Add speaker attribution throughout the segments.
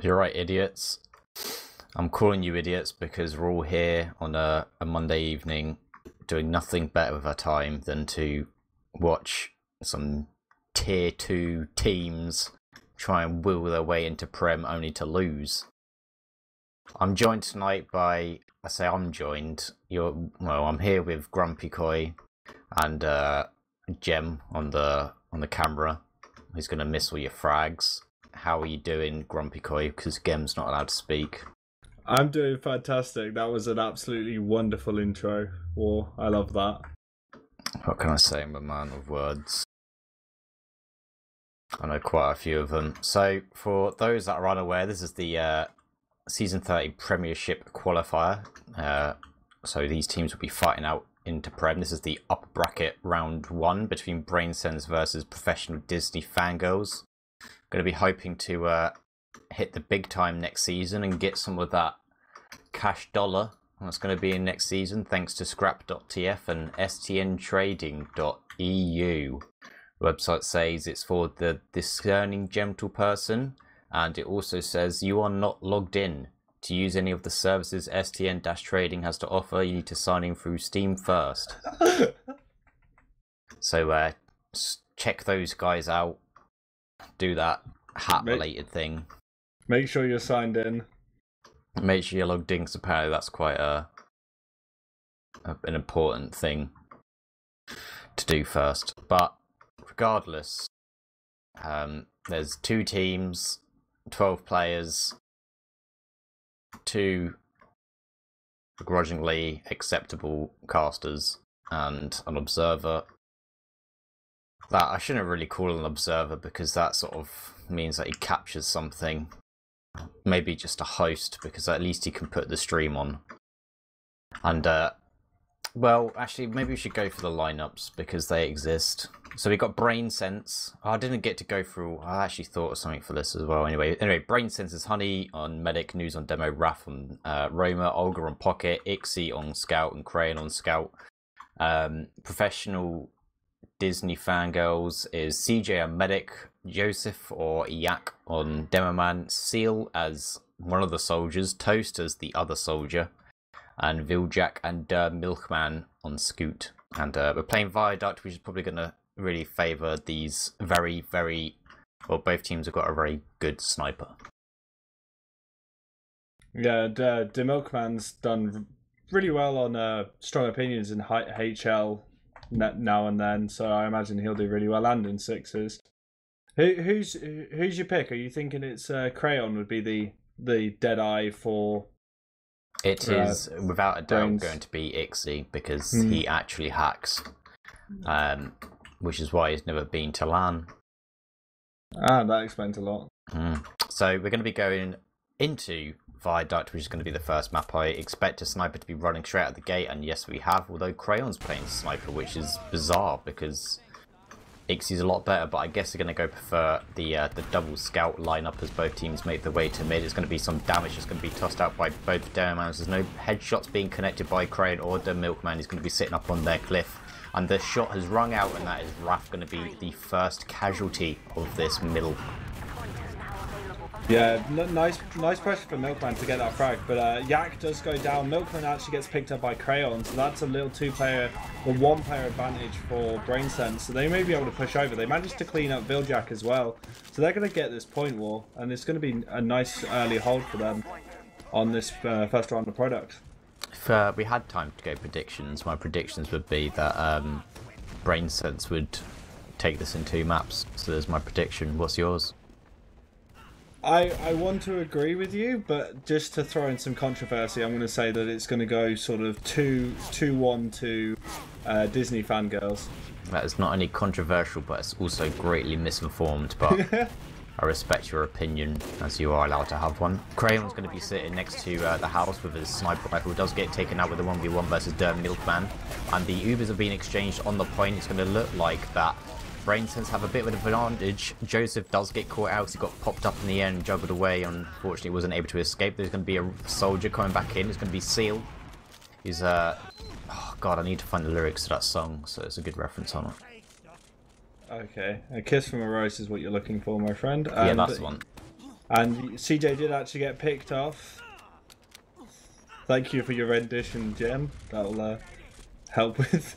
Speaker 1: You're right, idiots. I'm calling you idiots because we're all here on a Monday evening doing nothing better with our time than to watch some tier 2 teams try and will their way into Prem only to lose. I'm joined tonight by, I'm here with GrumpyKoi and Gemm on the camera. He's gonna miss all your frags. How are you doing, GrumpyKoi? Because Gemm's not allowed to speak.
Speaker 2: I'm doing fantastic. That was an absolutely wonderful intro. War. I love that.
Speaker 1: What can I say? I'm a man of words. I know quite a few of them. So, for those that are unaware, this is the Season 30 Premiership qualifier. So these teams will be fighting out into Prem. This is the upper bracket round 1 between BrainSense versus professional Disney Fangirls. Going to be hoping to hit the big time next season and get some of that cash dollar that's going to be in next season, thanks to scrap.tf and stntrading.eu. The website says it's for the discerning gentle person, and it also says you are not logged in. To use any of the services STN-Trading has to offer, you need to sign in through Steam first. So check those guys out. Do that hat-related thing.
Speaker 2: Make sure you're signed in.
Speaker 1: Make sure you're logged in, because apparently that's quite an important thing to do first. But regardless, there's 2 teams, 12 players, 2 begrudgingly acceptable casters, and an observer. That I shouldn't really call an observer because that sort of means that he captures something. Maybe just a host, because at least he can put the stream on. And well, actually, maybe we should go for the lineups because they exist. So we got BrainSense. Oh, I didn't get to go through. I actually thought of something for this as well. Anyway, BrainSense is Honey on Medic, News on Demo, Raph on Roma, Olga on Pocket, Ixie on Scout, and Crayon on Scout. Professional Disney Fangirls is CJ on Medic, Joseph or Yak on Demoman, Seal as one of the soldiers, Toast as the other soldier, and Viljak and Milkman on Scoot. And we're playing Viaduct, which is probably going to really favour these both teams have got a very good sniper.
Speaker 2: Yeah, the Milkman's done really well on Strong Opinions in HL now and then, so I imagine he'll do really well, and in sixes. Who's your pick? Are you thinking it's Crayon would be the dead eye for?
Speaker 1: It is without a doubt going to be Ixie because he actually hacks, which is why he's never been to LAN.
Speaker 2: Ah, that explains a lot.
Speaker 1: So we're going to be going into Viaduct, which is going to be the first map. I expect a sniper to be running straight out the gate, and yes, we have. Although Crayon's playing sniper, which is bizarre because Ixie's a lot better. But I guess they're going to go prefer the double scout lineup as both teams make their way to mid. It's going to be some damage that's going to be tossed out by both Demons. There's no headshots being connected by Crayon or the Milkman. He's going to be sitting up on their cliff, and the shot has rung out, and that is Raph going to be the first casualty of this middle.
Speaker 2: Yeah, nice pressure for Milkman to get that frag, but Yak does go down. Milkman actually gets picked up by Crayon, so that's a little 2-player or 1-player advantage for BrainSense, so they may be able to push over. They managed to clean up Viljak as well, so they're going to get this point war, and it's going to be a nice early hold for them on this first round of product.
Speaker 1: If we had time to go predictions, my predictions would be that BrainSense would take this in 2 maps, so there's my prediction. What's yours?
Speaker 2: I want to agree with you, but just to throw in some controversy, I'm going to say that it's going to go sort of 2-1 to Disney Fangirls.
Speaker 1: That is not only controversial, but it's also greatly misinformed, but I respect your opinion, as you are allowed to have one. Crayon's going to be sitting next to the house with his sniper rifle. Does get taken out with the 1v1 versus Milkman, and the Ubers are being exchanged on the point. It's going to look like that BrainSense have a bit of an advantage. Joseph does get caught out because he got popped up in the end, juggled away, unfortunately wasn't able to escape. There's going to be a soldier coming back in. It's going to be Seal. He's oh god, I need to find the lyrics to that song, so it's a good reference on it.
Speaker 2: Okay, A Kiss from a Rose is what you're looking for, my friend.
Speaker 1: Yeah, that's the one.
Speaker 2: And CJ did actually get picked off. Thank you for your rendition, Gem. That'll help with.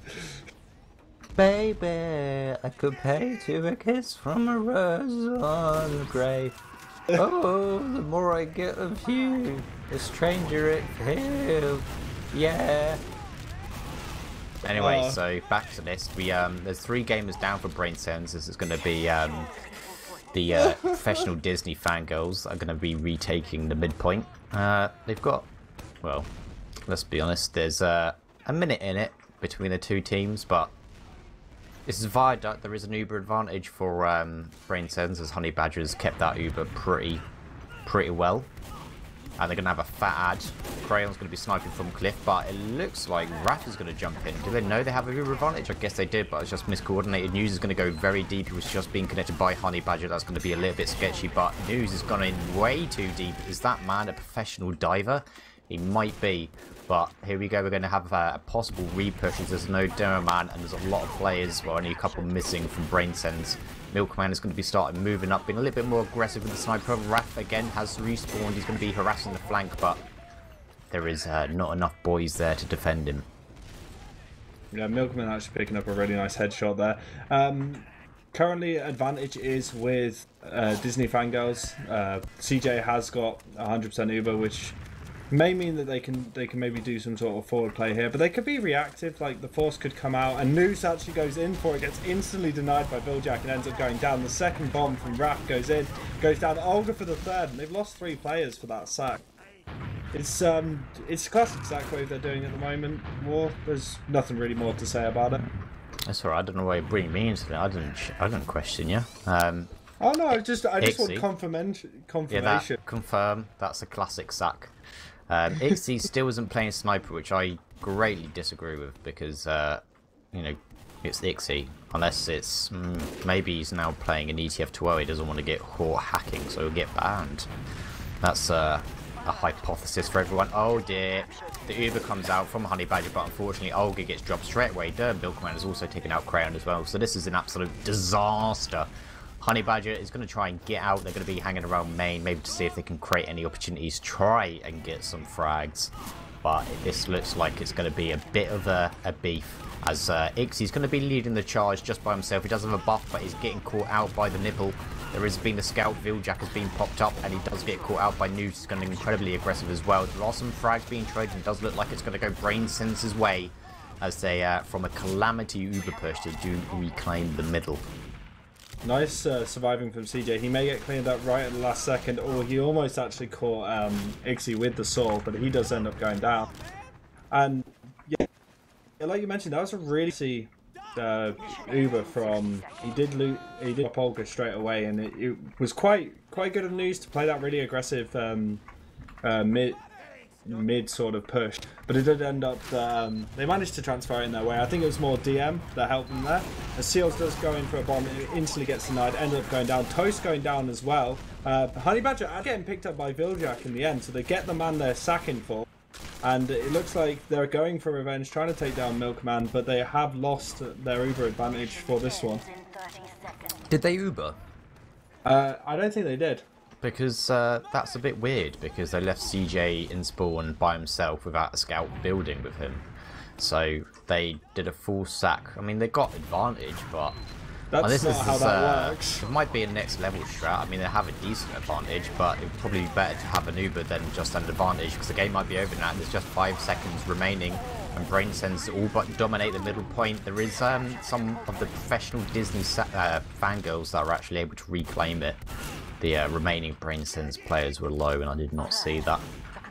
Speaker 1: Baby, I could pay to a kiss from a rose on the grave. Oh, the more I get of you, the stranger it feels. Yeah. Anyway, so back to this. We there's 3 gamers down for BrainSense. This is going to be the professional Disney fangirls are going to be retaking the midpoint. They've got, well, let's be honest. There's a minute in it between the 2 teams, but this is Viaduct. There is an Uber advantage for BrainSense, as Honey Badgers kept that Uber pretty well. And they're going to have a fat ad. Crayon's going to be sniping from Cliff, but it looks like Raph is going to jump in. Do they know they have a Uber advantage? I guess they did, but it's just miscoordinated. News is going to go very deep. It was just being connected by Honey Badger. That's going to be a little bit sketchy, but News has gone in way too deep. Is that man a professional diver? He might be. But here we go, we're going to have a possible repush as there's no demo man and there's a lot of players, well only a couple missing from BrainSense. Milkman is going to be starting moving up, being a little bit more aggressive with the sniper. Raph again has respawned, he's going to be harassing the flank, but there is not enough boys there to defend him.
Speaker 2: Yeah, Milkman actually picking up a really nice headshot there. Currently, advantage is with Disney Fangirls. CJ has got 100% Uber, which may mean that they can maybe do some sort of forward play here, but they could be reactive. Like the force could come out, and Noose actually goes in for it, gets instantly denied by Billjack, and ends up going down. The second bomb from Raph goes in, goes down. Olga for the third, and they've lost 3 players for that sack. It's classic sack wave they're doing at the moment. There's nothing really more to say about it.
Speaker 1: That's alright. I don't know why you bring me into that. I didn't question you.
Speaker 2: Oh no, I just want confirmation.
Speaker 1: Yeah, that, confirm. That's a classic sack. Ixie still isn't playing sniper, which I greatly disagree with, because you know, it's Ixie. Unless it's maybe he's now playing an ETF2L, he doesn't want to get caught hacking, so he'll get banned. That's a hypothesis for everyone. Oh dear, the Uber comes out from Honey Badger, but unfortunately Olga gets dropped straight away. Milkman has also taken out Crayon as well, so this is an absolute disaster. Honey Badger is going to try and get out. They're going to be hanging around main, maybe to see if they can create any opportunities, try and get some frags. But this looks like it's going to be a bit of a beef, as Ixie's going to be leading the charge just by himself. He does have a buff, but he's getting caught out by the nipple. There has been a scout. Viljack has been popped up, and he does get caught out by Noose. He's going to be incredibly aggressive as well. There are some frags being traded, and it does look like it's going to go BrainSense's way, as they, from a calamity Uber push, they do reclaim the middle.
Speaker 2: Nice surviving from CJ. He may get cleaned up right at the last second, or he almost actually caught Ixie with the sword, but he does end up going down. And yeah, like you mentioned, that was a really easy Uber from. He did Olga straight away, and it was quite good of News to play that really aggressive mid sort of push, but it did end up they managed to transfer it in their way. I think it was more DM that helped them there. As Seals does go in for a bomb, it instantly gets denied, ended up going down. Toast going down as well. Honey Badger are getting picked up by Viljack in the end, so they get the man they're sacking for, and it looks like they're going for revenge, trying to take down Milkman, but they have lost their Uber advantage for this one.
Speaker 1: Did they Uber?
Speaker 2: I don't think they did.
Speaker 1: Because that's a bit weird, because they left CJ in spawn by himself without a scout building with him. So they did a full sack. I mean, they got advantage, but
Speaker 2: that's not how that works.
Speaker 1: It might be a next level strat. I mean, they have a decent advantage, but it would probably be better to have an Uber than just an advantage, because the game might be over now. There's just 5 seconds remaining, and BrainSense all but dominate the middle point. There is some of the professional Disney fangirls that are actually able to reclaim it. The remaining BrainSense players were low, and I did not see that.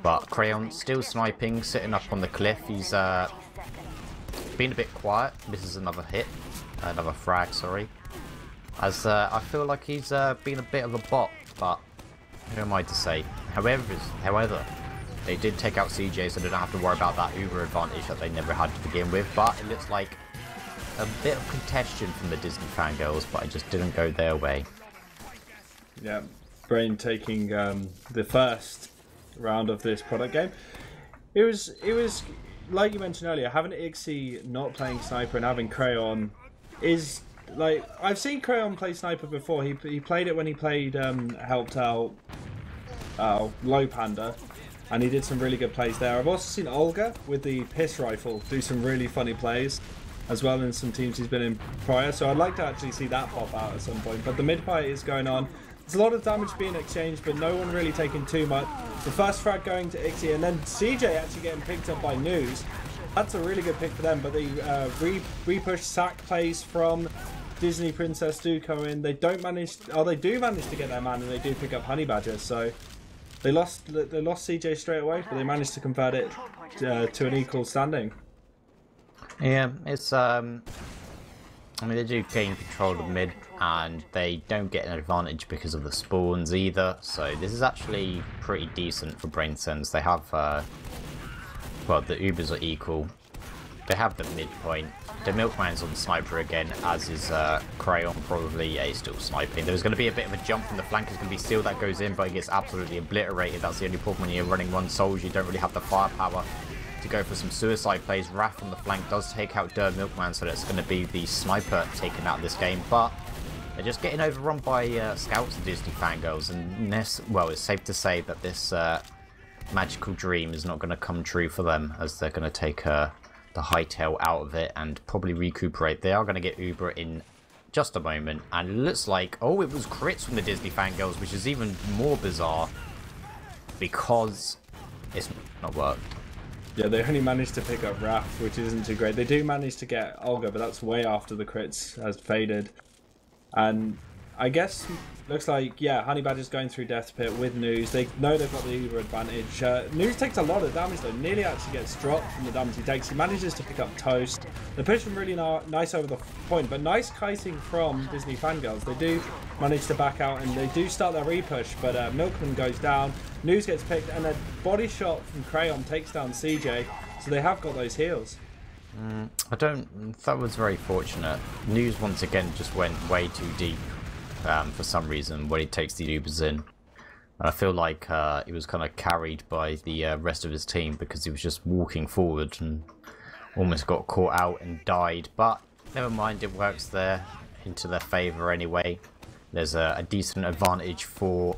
Speaker 1: But Crayon still sniping, sitting up on the cliff. He's been a bit quiet. This is another hit, another frag, sorry. As I feel like he's been a bit of a bot, but who am I to say? However, they did take out CJ, so they don't have to worry about that Uber advantage that they never had to begin with. But it looks like a bit of contention from the Disney fangirls, but it just didn't go their way.
Speaker 2: Yeah, Brain taking the first round of this product game. It was like you mentioned earlier, having Ixie not playing sniper and having Crayon is like, I've seen Crayon play sniper before. He played it when he played helped out low panda, and he did some really good plays there. I've also seen Olga with the piss rifle do some really funny plays as well in some teams he's been in prior, so I'd like to actually see that pop out at some point. But the mid fight is going on. There's a lot of damage being exchanged, but no one really taking too much. The first frag going to Ixie, and then CJ actually getting picked up by News. That's a really good pick for them, but the re-push sack plays from Disney Princess do go in. They don't manage, they do manage to get their man, and they do pick up Honey Badger, so they lost CJ straight away, but they managed to convert it to an equal standing.
Speaker 1: Yeah, it's I mean, they do gain control of the mid, and they don't get an advantage because of the spawns either. So this is actually pretty decent for BrainSense. They have, well, the Ubers are equal. They have the midpoint. The Milkman's on sniper again, as is Crayon probably. Yeah, he's still sniping. There's going to be a bit of a jump from the flank. It's going to be Seal that goes in, but he gets absolutely obliterated. That's the only problem when you're running one soldier. You don't really have the firepower to go for some suicide plays. Raph on the flank does take out Der Milkman, so that's going to be the sniper taken out of this game, but they're just getting overrun by scouts and Disney Fangirls, and this, well, it's safe to say that this magical dream is not going to come true for them, as they're going to take the hightail out of it and probably recuperate. They are going to get Uber in just a moment, and it looks like, oh, it was crits from the Disney Fangirls, which is even more bizarre because it's not worked.
Speaker 2: Yeah, they only managed to pick up Raph, which isn't too great. They do manage to get Olga, but that's way after the crits has faded. And I guess looks like, yeah, Honey Badger's going through Death Pit with News. They know they've got the Uber advantage. News takes a lot of damage though. Nearly actually gets dropped from the damage he takes. He manages to pick up Toast. They're pushing really nice over the point, but nice kiting from Disney Fangirls. They do manage to back out, and they do start their repush, but Milkman goes down. News gets picked, and a body shot from Crayon takes down CJ, so they have got those heals.
Speaker 1: That was very fortunate. News once again just went way too deep for some reason when he takes the Ubers in. And I feel like he was kind of carried by the rest of his team, because he was just walking forward and almost got caught out and died. But never mind, it works there into their favour anyway. There's a decent advantage for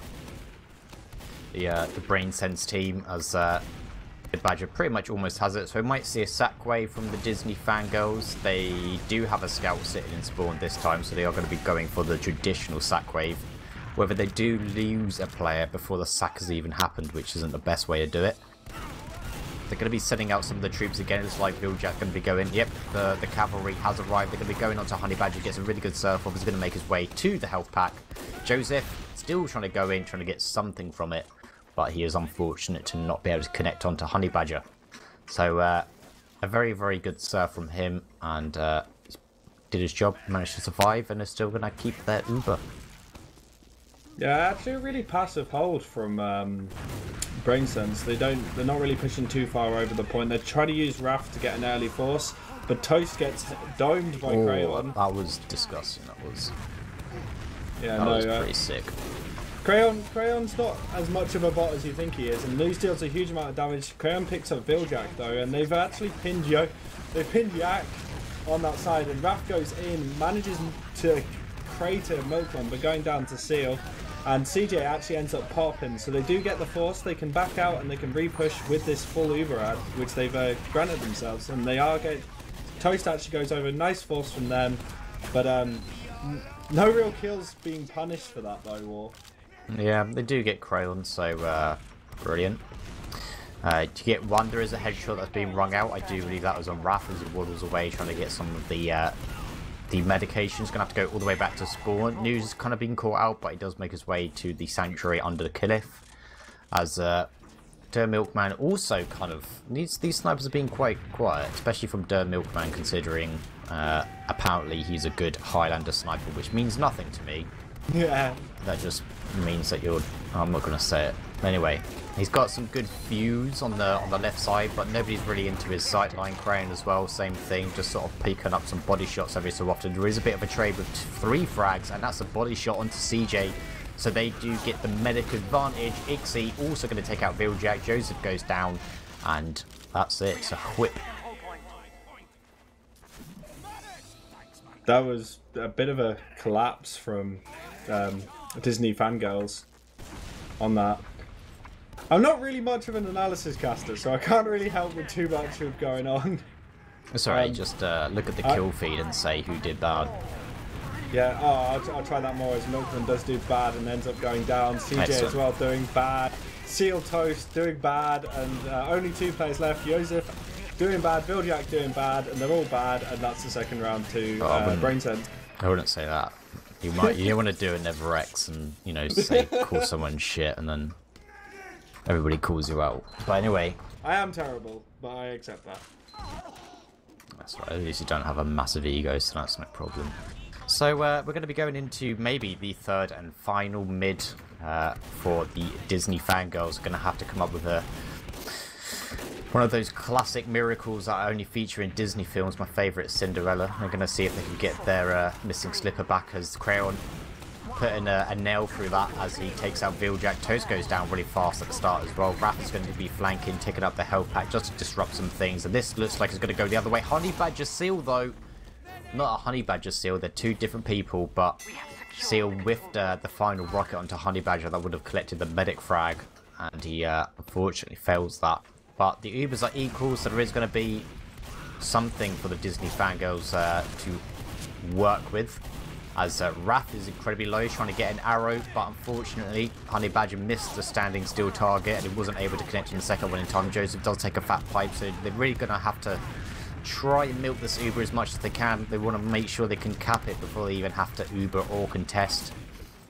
Speaker 1: the BrainSense team, as the Badger pretty much almost has it, so we might see a sack wave from the Disney Fangirls. They do have a scout sitting in spawn this time, so they are going to be going for the traditional sack wave. Whether they do lose a player before the sack has even happened, which isn't the best way to do it. They're going to be sending out some of the troops again. It's like Viljack going to be going. Yep, the cavalry has arrived. They're going to be going on to Honey Badger. Gets a really good surf off. He's going to make his way to the health pack. Joseph still trying to go in, trying to get something from it, but he is unfortunate to not be able to connect onto Honey Badger. So a very, very good surf from him, and did his job, managed to survive, and is still going to keep their Uber.
Speaker 2: Yeah, actually a really passive hold from BrainSense. They're not really pushing too far over the point. They try to use Raph to get an early force, but Toast gets domed by Crayon.
Speaker 1: That was disgusting. That was.
Speaker 2: Yeah,
Speaker 1: that was pretty sick.
Speaker 2: Crayon's not as much of a bot as you think he is, and News deals a huge amount of damage. Crayon picks up Viljack though, and they've actually pinned Yak on that side, and Raph goes in, manages to crater Milkman, but going down to Seal, and CJ actually ends up popping, so they do get the force. They can back out and they can re-push with this full Uber ad, which they've granted themselves, and they are getting. Toast actually goes over, nice force from them, but no real kills being punished for that though, War.
Speaker 1: Yeah, they do get Crayon, so brilliant. To get Wonder as a headshot that's being rung out. I do believe that was on Raph as he waddles away trying to get some of the medication. He's going to have to go all the way back to spawn. News is kind of being caught out, but he does make his way to the sanctuary under the cliff. As Der Milkman also kind of these snipers are being quite quiet, especially from Der Milkman, considering apparently he's a good Highlander sniper, which means nothing to me.
Speaker 2: Yeah.
Speaker 1: That just means that you're. I'm not going to say it. Anyway, he's got some good views on the left side, but nobody's really into his sightline. Crayon as well, same thing, just sort of picking up some body shots every so often. There is a bit of a trade with 3 frags, and that's a body shot onto CJ. So they do get the medic advantage. Ixie also going to take out Viljack. Joseph goes down, and that's it. It's a whip.
Speaker 2: That was a bit of a collapse from Disney Fangirls on that. I'm not really much of an analysis caster, so I can't really help with too much of going on.
Speaker 1: It's alright, just look at the kill feed and say who did bad.
Speaker 2: Yeah, I'll try that more as Milkman does do bad and ends up going down. CJ
Speaker 1: Excellent.
Speaker 2: as well doing bad. Seal Toast doing bad, and only 2 players left. Joseph doing bad, Villjak doing bad, and they're all bad, and that's the second round to BrainSense.
Speaker 1: I wouldn't say that. You don't want to do a Never X and, you know, say call someone shit and then everybody calls you out. But anyway.
Speaker 2: I am terrible, but I accept that.
Speaker 1: That's right, at least you don't have a massive ego, so that's no problem. So we're going to be going into maybe the third and final mid for the Disney Fangirls. Going to have to come up with one of those classic miracles that only feature in Disney films. My favourite, Cinderella. They're going to see if they can get their missing slipper back as Crayon putting a nail through that as he takes out Villjak. Toast goes down really fast at the start as well. Raph is going to be flanking, taking up the health pack just to disrupt some things. And this looks like it's going to go the other way. Honey Badger Seal though. Not a Honey Badger Seal, they're 2 different people, but Seal whiffed the final rocket onto Honey Badger that would have collected the medic frag, and he unfortunately fails that. But the Ubers are equal, so there is going to be something for the Disney Fangirls to work with. As Raph is incredibly low, trying to get an arrow, but unfortunately Honey Badger missed the standing still target, and he wasn't able to connect in the second one in time. Joseph does take a fat pipe, so they're really going to have to try and milk this Uber as much as they can. They want to make sure they can cap it before they even have to Uber or contest.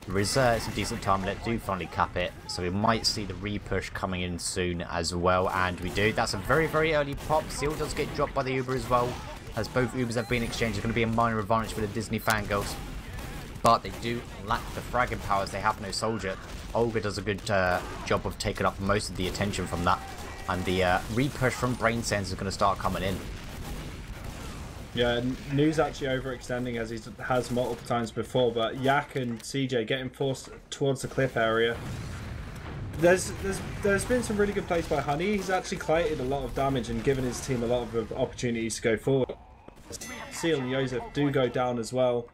Speaker 1: There is some decent time left to finally cap it, so we might see the repush coming in soon as well, and we do. That's a very, very early pop. Seal does get dropped by the Uber as well, as both Ubers have been exchanged. It's going to be a minor advantage for the Disney Fangirls, but they do lack the fragging powers. They have no soldier. Olga does a good job of taking up most of the attention from that, and the repush from BrainSense is going to start coming in.
Speaker 2: Yeah, News actually overextending as he has multiple times before, but Yak and CJ getting forced towards the cliff area. There's been some really good plays by Honey. He's actually created a lot of damage and given his team a lot of opportunities to go forward. Seal and Joseph do go down as well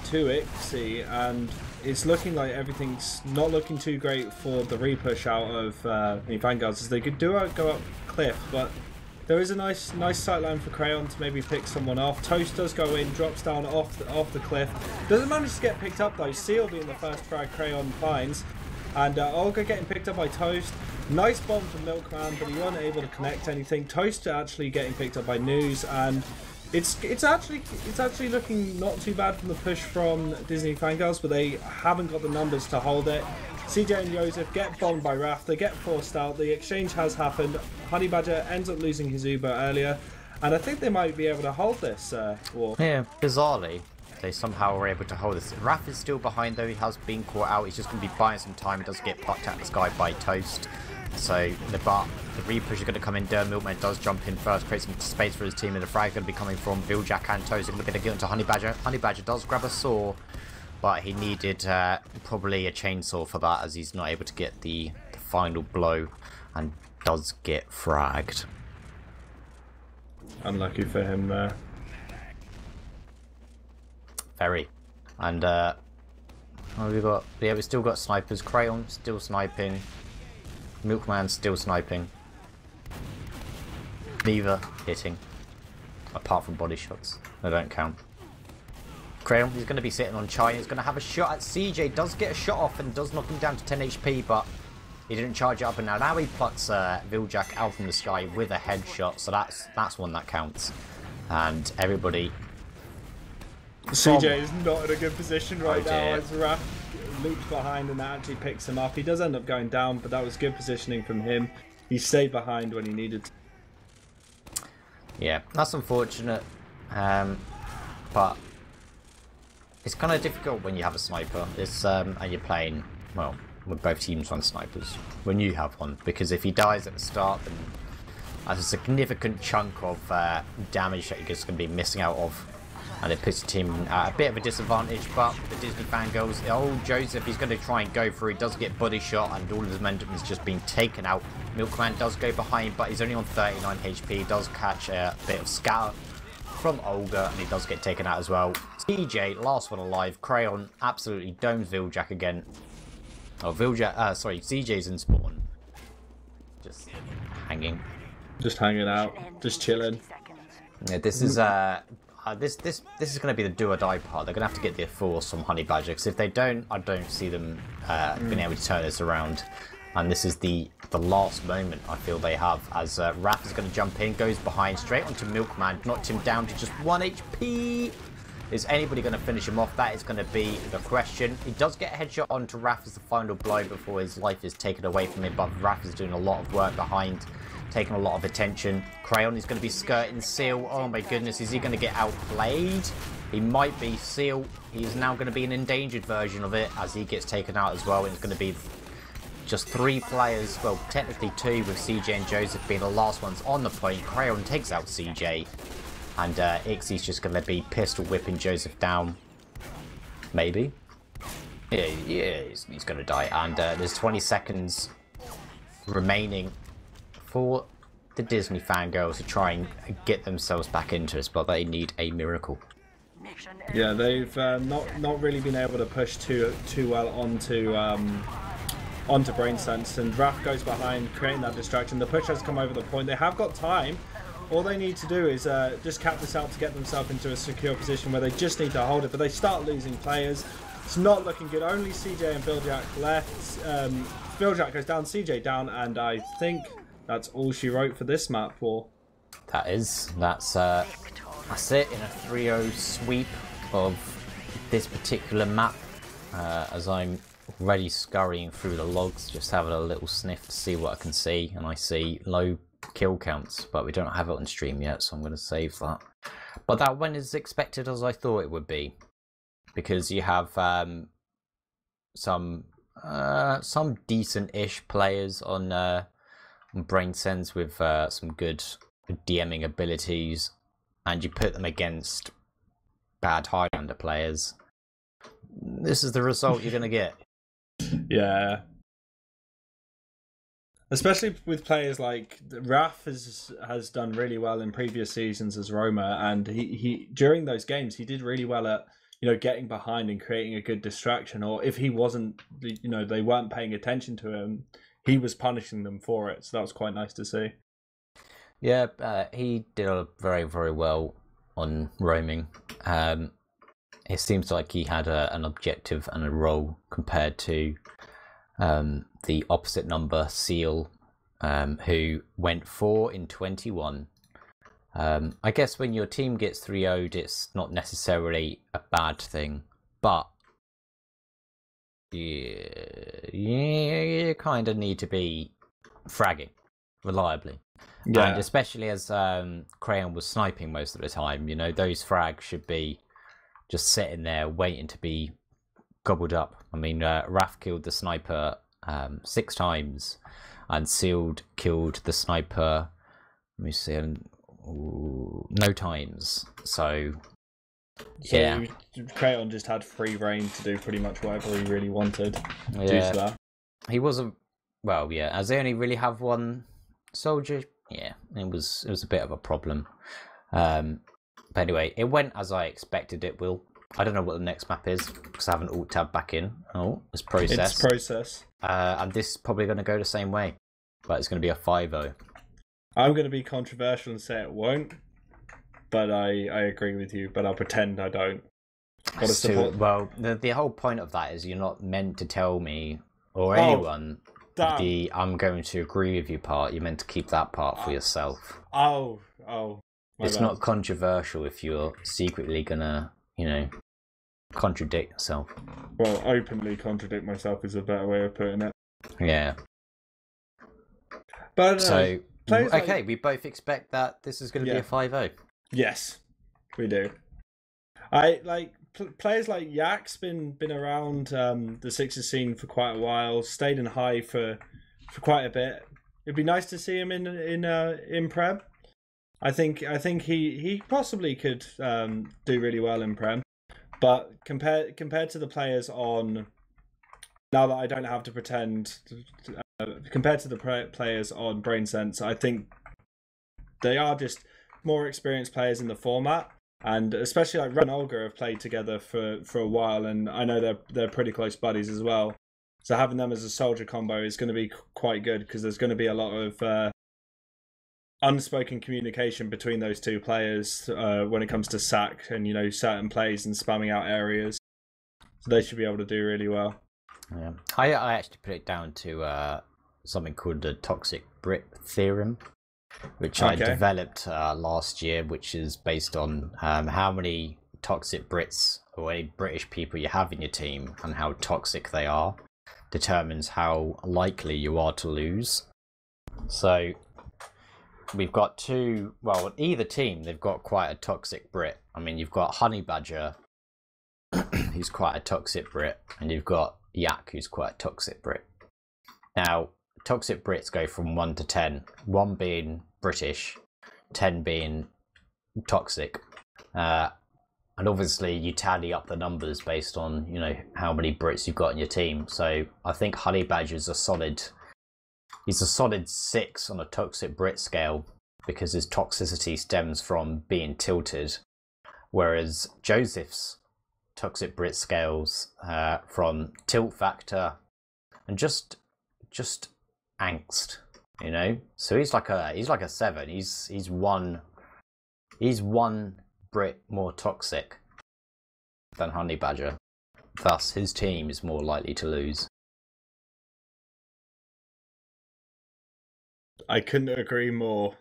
Speaker 2: to Ixie, and it's looking like everything's not looking too great for the repush out of Fangirls, as they could go up cliff, but there is a nice sightline for Crayon to maybe pick someone off. Toast does go in, drops down off the cliff. Doesn't manage to get picked up though. Seal being the first frag Crayon finds. And Olga getting picked up by Toast. Nice bomb from Milkman, but he wasn't able to connect anything. Toast actually getting picked up by News, and it's actually looking not too bad from the push from Disney Fangirls, but they haven't got the numbers to hold it. CJ and Joseph get bombed by Raph, they get forced out, the exchange has happened, Honey Badger ends up losing his Uber earlier, and I think they might be able to hold this war.
Speaker 1: Yeah, bizarrely, they somehow were able to hold this. Raph is still behind though, he has been caught out, he's just going to be buying some time, he does get plucked at the sky by Toast. So the repush is going to come in. Milkman does jump in first, create some space for his team, and the frag is going to be coming from Villjak and Toast. They're going to be able to get into Honey Badger. Honey Badger does grab a saw, but he needed probably a chainsaw for that, as he's not able to get the final blow, and does get fragged.
Speaker 2: Unlucky for him there.
Speaker 1: Very. And what have we got? Yeah, we still got snipers. Crayon still sniping. Milkman still sniping. Neither hitting. Apart from body shots. They don't count. Crayon, he's going to be sitting on Chai. He's going to have a shot at CJ. Does get a shot off and does knock him down to 10 HP, but he didn't charge it up. And now he plucks Villjak out from the sky with a headshot. So that's one that counts. And everybody...
Speaker 2: CJ is not in a good position right now as Raph loops behind and that actually picks him up. He does end up going down, but that was good positioning from him. He stayed behind when he needed to.
Speaker 1: Yeah, that's unfortunate. But it's kind of difficult when you have a sniper. It's and you're playing, well, with both teams run snipers. When you have one, because if he dies at the start, then that's a significant chunk of damage that you're just going to be missing out of. And it puts the team at a bit of a disadvantage, but the Disney Fangirls, old Joseph, he's going to try and go through. He does get body shot, and all of his momentum is just being taken out. Milkman does go behind, but he's only on 39 HP. He does catch a bit of scatter from Olga, and he does get taken out as well. CJ, last one alive. Crayon absolutely domes Villjak again. Oh, sorry, CJ's in spawn. Just hanging.
Speaker 2: Just hanging out, just chilling.
Speaker 1: Yeah, this is this is going to be the do or die part. They're going to have to get the force from Honey Badger, because if they don't, I don't see them being able to turn this around. And this is the last moment I feel they have, as Raph is going to jump in, goes behind straight onto Milkman, knocked him down to just 1 HP. Is anybody going to finish him off? That is going to be the question. He does get a headshot onto Raph as the final blow before his life is taken away from him, but Raph is doing a lot of work behind, taking a lot of attention. Crayon is going to be skirting Seal. Oh my goodness, is he going to get outplayed? He might be. Seal, he is now going to be an endangered version of it as he gets taken out as well. It's going to be just 3 players, well, technically 2, with CJ and Joseph being the last ones on the point. Crayon takes out CJ, and Ixie's just going to be pistol whipping Joseph down. Maybe. Yeah, he's going to die. And there's 20 seconds remaining for the Disney Fangirls to try and get themselves back into this, but they need a miracle.
Speaker 2: Yeah, they've not really been able to push too well onto BrainSense, and Raph goes behind, creating that distraction. The push has come over the point. They have got time. All they need to do is just cap this out to get themselves into a secure position where they just need to hold it, but they start losing players. It's not looking good. Only CJ and Billjack left. Billjack goes down, CJ down, and I think that's all she wrote for this map, War.
Speaker 1: That's it in a 3-0 sweep of this particular map. As I'm already scurrying through the logs, just having a little sniff to see what I can see, and I see low kill counts, but we don't have it on stream yet, so I'm going to save that. But that went as expected as I thought it would be, because you have some decent-ish players on BrainSense with some good DMing abilities, and you put them against bad Highlander players. This is the result you're going to get.
Speaker 2: Yeah. Especially with players like Raph has done really well in previous seasons as Roma, and he during those games he did really well at getting behind and creating a good distraction, or if he wasn't, they weren't paying attention to him, he was punishing them for it. So that was quite nice to see.
Speaker 1: Yeah, he did very, very well on roaming. It seems like he had an objective and a role compared to the opposite number, Seal, who went 4 in 21. I guess when your team gets 3-0'd, it's not necessarily a bad thing, but you kind of need to be fragging reliably. Yeah. And especially as Crayon was sniping most of the time, those frags should be just sitting there waiting to be gobbled up. I mean, Raph killed the sniper 6 times, and Sealed killed the sniper, let me see, no times. So yeah,
Speaker 2: Crayon just had free reign to do pretty much whatever he really wanted. Yeah, due to that.
Speaker 1: He wasn't, well, yeah, as they only really have one soldier. Yeah, it was a bit of a problem. But anyway, it went as I expected it will. I don't know what the next map is because I haven't alt tabbed back in. Oh, it's process.
Speaker 2: It's process.
Speaker 1: And this is probably going to go the same way, but it's going to be a 5-0.
Speaker 2: I'm going to be controversial and say it won't, but I agree with you, but I'll pretend I don't.
Speaker 1: Well, the whole point of that is you're not meant to tell me or anyone the I'm going to agree with you part. You're meant to keep that part for yourself.
Speaker 2: Oh.
Speaker 1: It's not controversial if you're secretly gonna, contradict yourself.
Speaker 2: Well, openly contradict myself is a better way of putting it.
Speaker 1: Yeah.
Speaker 2: But
Speaker 1: so, okay, we both expect that this is going to be a 5-0.
Speaker 2: Yes, we do. I like players like Yak's been around the Sixers scene for quite a while. Stayed in high for quite a bit. It'd be nice to see him in Prem. I think he possibly could do really well in Prem, but compared to the players on, now that I don't have to pretend, compared to the players on BrainSense, I think they are just more experienced players in the format, and especially like Ren and Olga have played together for a while, and I know they're pretty close buddies as well. So having them as a soldier combo is going to be quite good, because there's going to be a lot of unspoken communication between those two players when it comes to sack and, you know, certain plays and spamming out areas. So they should be able to do really well.
Speaker 1: Yeah, I actually put it down to something called the toxic Brit theorem, which I developed last year, which is based on how many toxic Brits or any British people you have in your team and how toxic they are determines how likely you are to lose. So we've got two, well, either team, they've got quite a toxic Brit. I mean, you've got Honey Badger, who's quite a toxic Brit, and you've got Yak, who's quite a toxic Brit. Now, toxic Brits go from 1 to 10, 1 being British, 10 being toxic. And obviously you tally up the numbers based on, you know, how many Brits you've got in your team. So I think Honey Badger's he's a solid 6 on a toxic Brit scale, because his toxicity stems from being tilted, whereas Joseph's toxic Brit scales from tilt factor and just angst, you know. So he's like a 7. He's one Brit more toxic than Honey Badger. Thus, his team is more likely to lose.
Speaker 2: I couldn't agree more.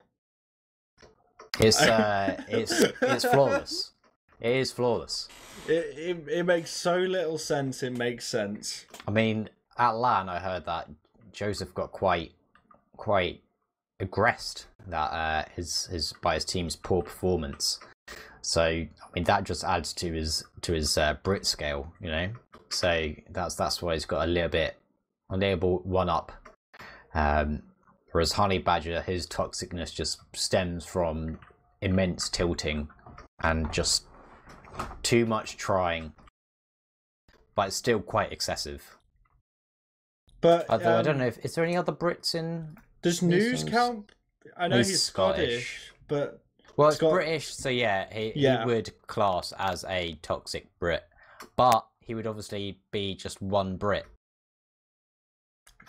Speaker 1: It's flawless. It is flawless.
Speaker 2: It makes so little sense. It makes sense.
Speaker 1: I mean, at LAN, I heard that Joseph got quite aggressed that by his team's poor performance. So I mean, that just adds to his Brit scale, you know. So that's why he's got a little one up. Whereas Honey Badger, his toxicness just stems from immense tilting and just too much trying, but it's still quite excessive.
Speaker 2: But
Speaker 1: although I don't know is there any other Brits in.
Speaker 2: Does News count? I know he's Scottish, but
Speaker 1: well, it's British, so yeah, he would class as a toxic Brit, but he would obviously be just one Brit.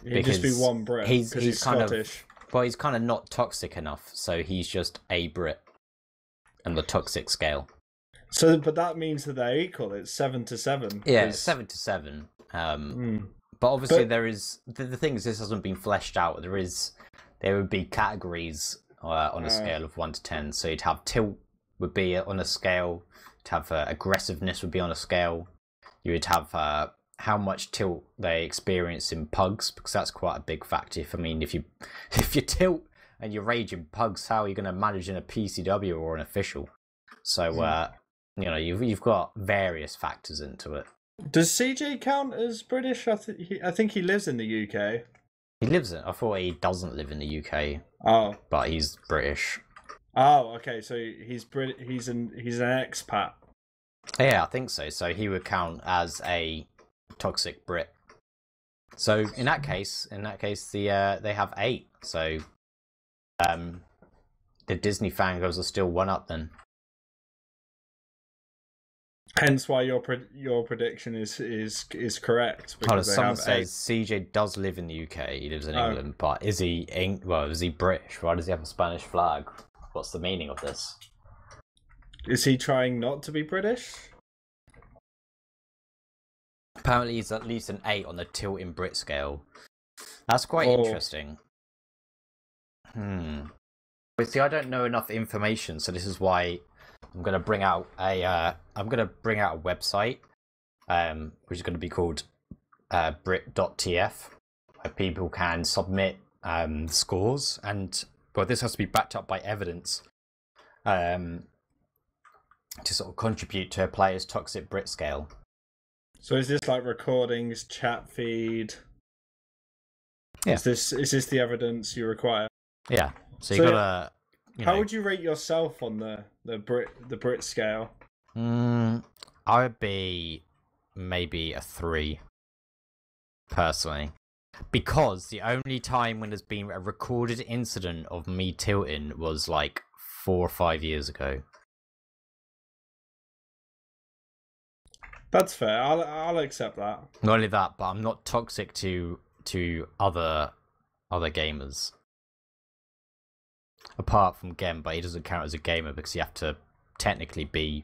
Speaker 2: He'd just be one Brit. He's
Speaker 1: kind
Speaker 2: Scottish.
Speaker 1: He's kind of not toxic enough, so he's just a Brit on the toxic scale.
Speaker 2: So, but that means that they're equal. It's 7 to 7.
Speaker 1: Yeah, 7 to 7. But obviously there is the thing is this hasn't been fleshed out. There would be categories on a scale of 1 to 10. So you'd have tilt would be on a scale. You'd have aggressiveness would be on a scale. You would have how much tilt they experience in pugs, because that's quite a big factor. If you tilt and you rage in pugs, how are you going to manage in a PCW or an official? So you know, you've got various factors into it.
Speaker 2: Does CJ count as British? I think he lives in the UK.
Speaker 1: He lives in. I thought he doesn't live in the UK.
Speaker 2: Oh,
Speaker 1: but he's British.
Speaker 2: Oh, okay. So he's He's an expat.
Speaker 1: Yeah, I think so. So he would count as a toxic Brit. So in that case, they have 8. So the Disney Fangirls are still 1 up then.
Speaker 2: Hence why your prediction is correct.
Speaker 1: Because someone says CJ does live in the UK. He lives in England, but is he British? Why does he have a Spanish flag? What's the meaning of this?
Speaker 2: Is he trying not to be British?
Speaker 1: Apparently, he's at least an 8 on the tilt in Brit scale. That's quite interesting. But see, I don't know enough information, so this is why I'm going to bring out a website, which is going to be called Brit.tf, where people can submit scores, and this has to be backed up by evidence to sort of contribute to a player's toxic Brit scale.
Speaker 2: So is this like recordings, chat feed?
Speaker 1: Yeah.
Speaker 2: Is this the evidence you require?
Speaker 1: Yeah. So you gotta.
Speaker 2: How would you rate yourself on the Brit scale?
Speaker 1: I would be maybe a 3, personally, because the only time when there's been a recorded incident of me tilting was like 4 or 5 years ago.
Speaker 2: That's fair. I'll accept that.
Speaker 1: Not only that, but I'm not toxic to other gamers. Apart from Gemm, but he doesn't count as a gamer because you have to technically be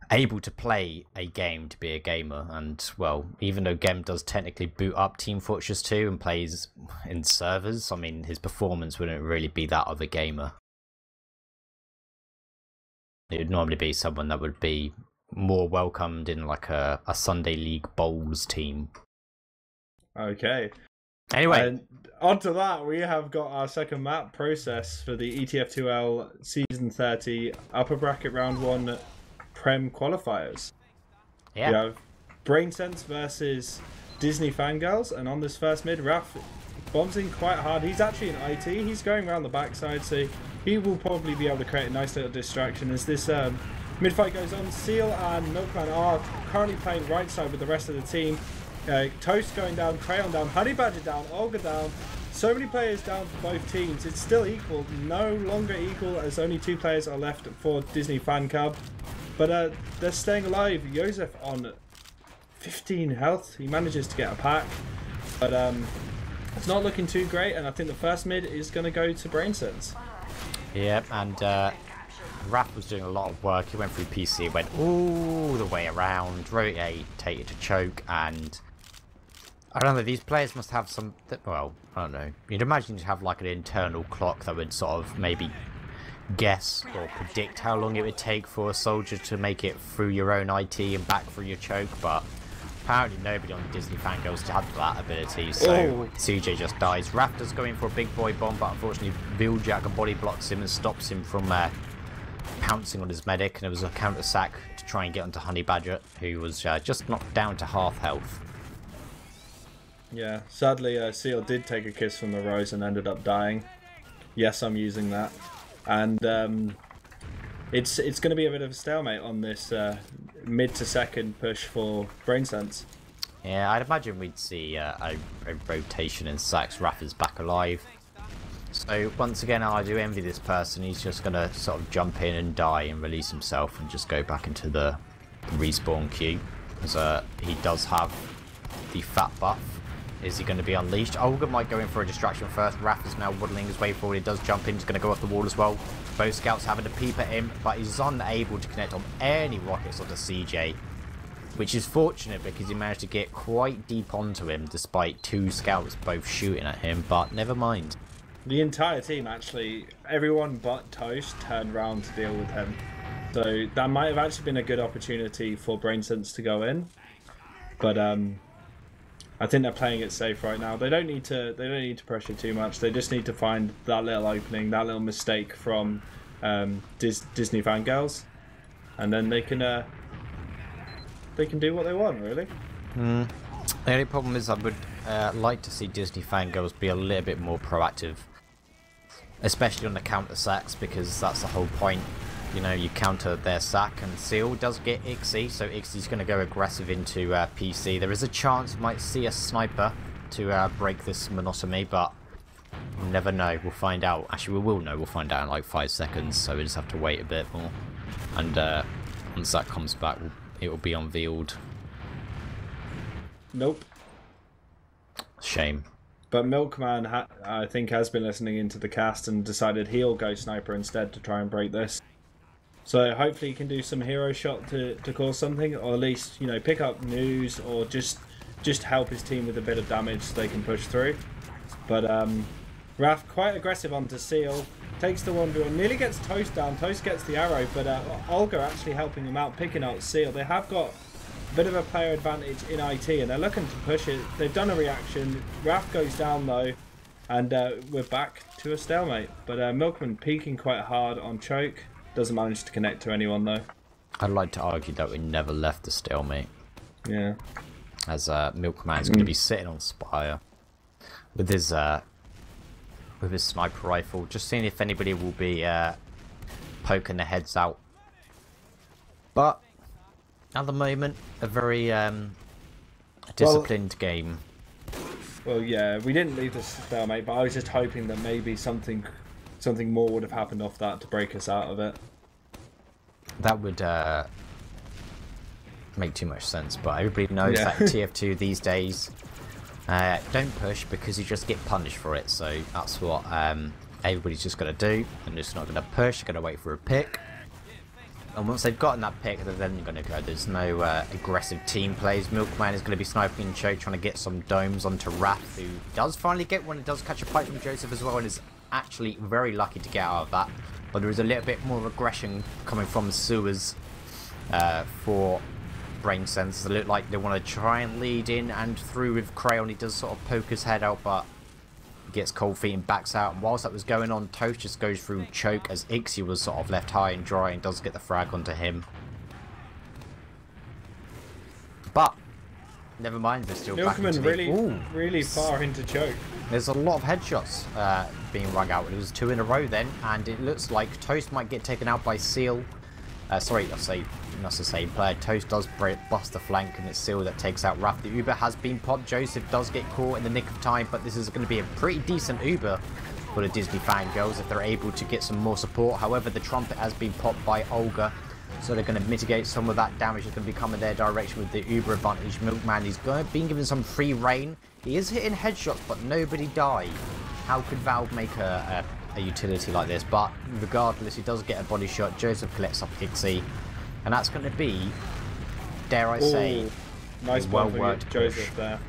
Speaker 1: able to play a game to be a gamer. And well, even though Gemm does technically boot up Team Fortress 2 and plays in servers, I mean his performance wouldn't really be that of a gamer. It would normally be someone that would be more welcomed in like a Sunday League Bowls team.
Speaker 2: Okay.
Speaker 1: Anyway,
Speaker 2: and onto that, we have got our second map process for the ETF2L Season 30 Upper Bracket Round 1 Prem qualifiers.
Speaker 1: yeah.
Speaker 2: We have BrainSense versus Disney Fangirls, and on this first mid, Raph bombs in quite hard. He's actually in IT. He's going around the backside, so he will probably be able to create a nice little distraction as this mid fight goes on. Seal and Milkman are currently playing right side with the rest of the team. Toast going down, Crayon down, Honey Badger down, Olga down. So many players down for both teams. It's still equal, no longer equal as only 2 players are left for Disney Fan Club. But they're staying alive. Joseph on 15 health. He manages to get a pack. But it's not looking too great, and I think the first mid is going to go to BrainSense.
Speaker 1: Yeah, and Raph was doing a lot of work. He went through PC, went all the way around, rotated to choke, and I don't know, these players must have some, well, I don't know. You'd imagine you'd have like an internal clock that would sort of maybe guess or predict how long it would take for a soldier to make it through your own IT and back through your choke, but apparently nobody on Disney Fangirls had that ability, so CJ just dies. Raph does go in for a big boy bomb, but unfortunately Wheeljack body blocks him and stops him from pouncing on his medic, and it was a counter sack to try and get onto Honey Badger, who was just knocked down to half health.
Speaker 2: Yeah, sadly Seal did take a kiss from the rose and ended up dying. Yes, I'm using that. And it's going to be a bit of a stalemate on this mid to second push for BrainSense.
Speaker 1: Yeah, I'd imagine we'd see a rotation in sacks. Raph is back alive. So once again, I do envy this person. He's just going to sort of jump in and die and release himself and just go back into the respawn queue. Because he does have the fat buff. Is he going to be unleashed? Olga might go in for a distraction first. Raph is now waddling his way forward. He does jump in. He's going to go off the wall as well. Both scouts having to peep at him, but he's unable to connect on any rockets onto CJ. Which is fortunate because he managed to get quite deep onto him despite 2 scouts both shooting at him, but never mind.
Speaker 2: The entire team, actually, everyone but Toast turned around to deal with him. So that might have actually been a good opportunity for BrainSense to go in. But I think they're playing it safe right now. They don't need to pressure too much. They just need to find that little opening, that little mistake from Disney Fangirls, and then they can do what they want, really.
Speaker 1: The only problem is I would like to see Disney Fangirls be a little bit more proactive, especially on the counter sacks, because that's the whole point. You know, you counter their sack, and Seal does get Ixie, so Ixie's going to go aggressive into PC. There is a chance we might see a sniper to break this monotony, but we'll never know. We'll find out. Actually, we will know. We'll find out in like 5 seconds, so we just have to wait a bit more. And once that comes back, it will be unveiled.
Speaker 2: Nope.
Speaker 1: Shame.
Speaker 2: But Milkman, I think, has been listening into the cast and decided he'll go sniper instead to try and break this. So hopefully he can do some hero shot to cause something, or at least, you know, pick up news, or just help his team with a bit of damage so they can push through. But Raph quite aggressive onto Seal, takes the 1v1, nearly gets Toast down. Toast gets the arrow, but Olga actually helping him out, picking out Seal. They have got a bit of a player advantage in IT, and they're looking to push it. They've done a reaction. Raph goes down though, and we're back to a stalemate. But Milkman peeking quite hard on choke. Doesn't manage to connect to anyone though.
Speaker 1: I'd like to argue that we never left the stalemate.
Speaker 2: Yeah.
Speaker 1: As Milkman's going to be sitting on Spire with his sniper rifle, just seeing if anybody will be poking their heads out. But at the moment, a very disciplined game.
Speaker 2: Well, yeah, we didn't leave the stalemate, but I was just hoping that maybe something more would have happened off that to break us out of it.
Speaker 1: That would make too much sense, but everybody knows that TF2 these days don't push because you just get punished for it. So that's what everybody's just going to do. They're just not going to push, they're going to wait for a pick. And once they've gotten that pick, then you're going to go. There's no aggressive team plays. Milkman is going to be sniping and Choke, trying to get some domes onto Wrath, who does finally get one and does catch a pipe from Joseph as well, and is actually very lucky to get out of that. But there is a little bit more aggression coming from Sewers for BrainSense. They look like they want to try and lead in and through with Crayon. He does sort of poke his head out, but gets cold feet and backs out. And whilst that was going on, Toast just goes through Choke as Ixie was sort of left high and dry and does get the frag onto him. But never mind, they're still back into
Speaker 2: really far into Choke.
Speaker 1: There's a lot of headshots being rung out. It was 2 in a row then, and it looks like Toast might get taken out by Seal. Sorry, I'll say that's the same player. Toast does bust the flank, and it's Seal that takes out Raph. The Uber has been popped. Joseph does get caught in the nick of time, but this is going to be a pretty decent Uber for the Disney Fangirls if they're able to get some more support. However, the trumpet has been popped by Olga, so they're going to mitigate some of that damage that's going to be coming their direction with the Uber advantage. Milkman, he's been given some free reign. He is hitting headshots, but nobody died. How could Valve make a utility like this? But regardless, he does get a body shot. Joseph collects up Ixie, and that's going to be, dare I say,
Speaker 2: nice
Speaker 1: well worked
Speaker 2: Joseph there.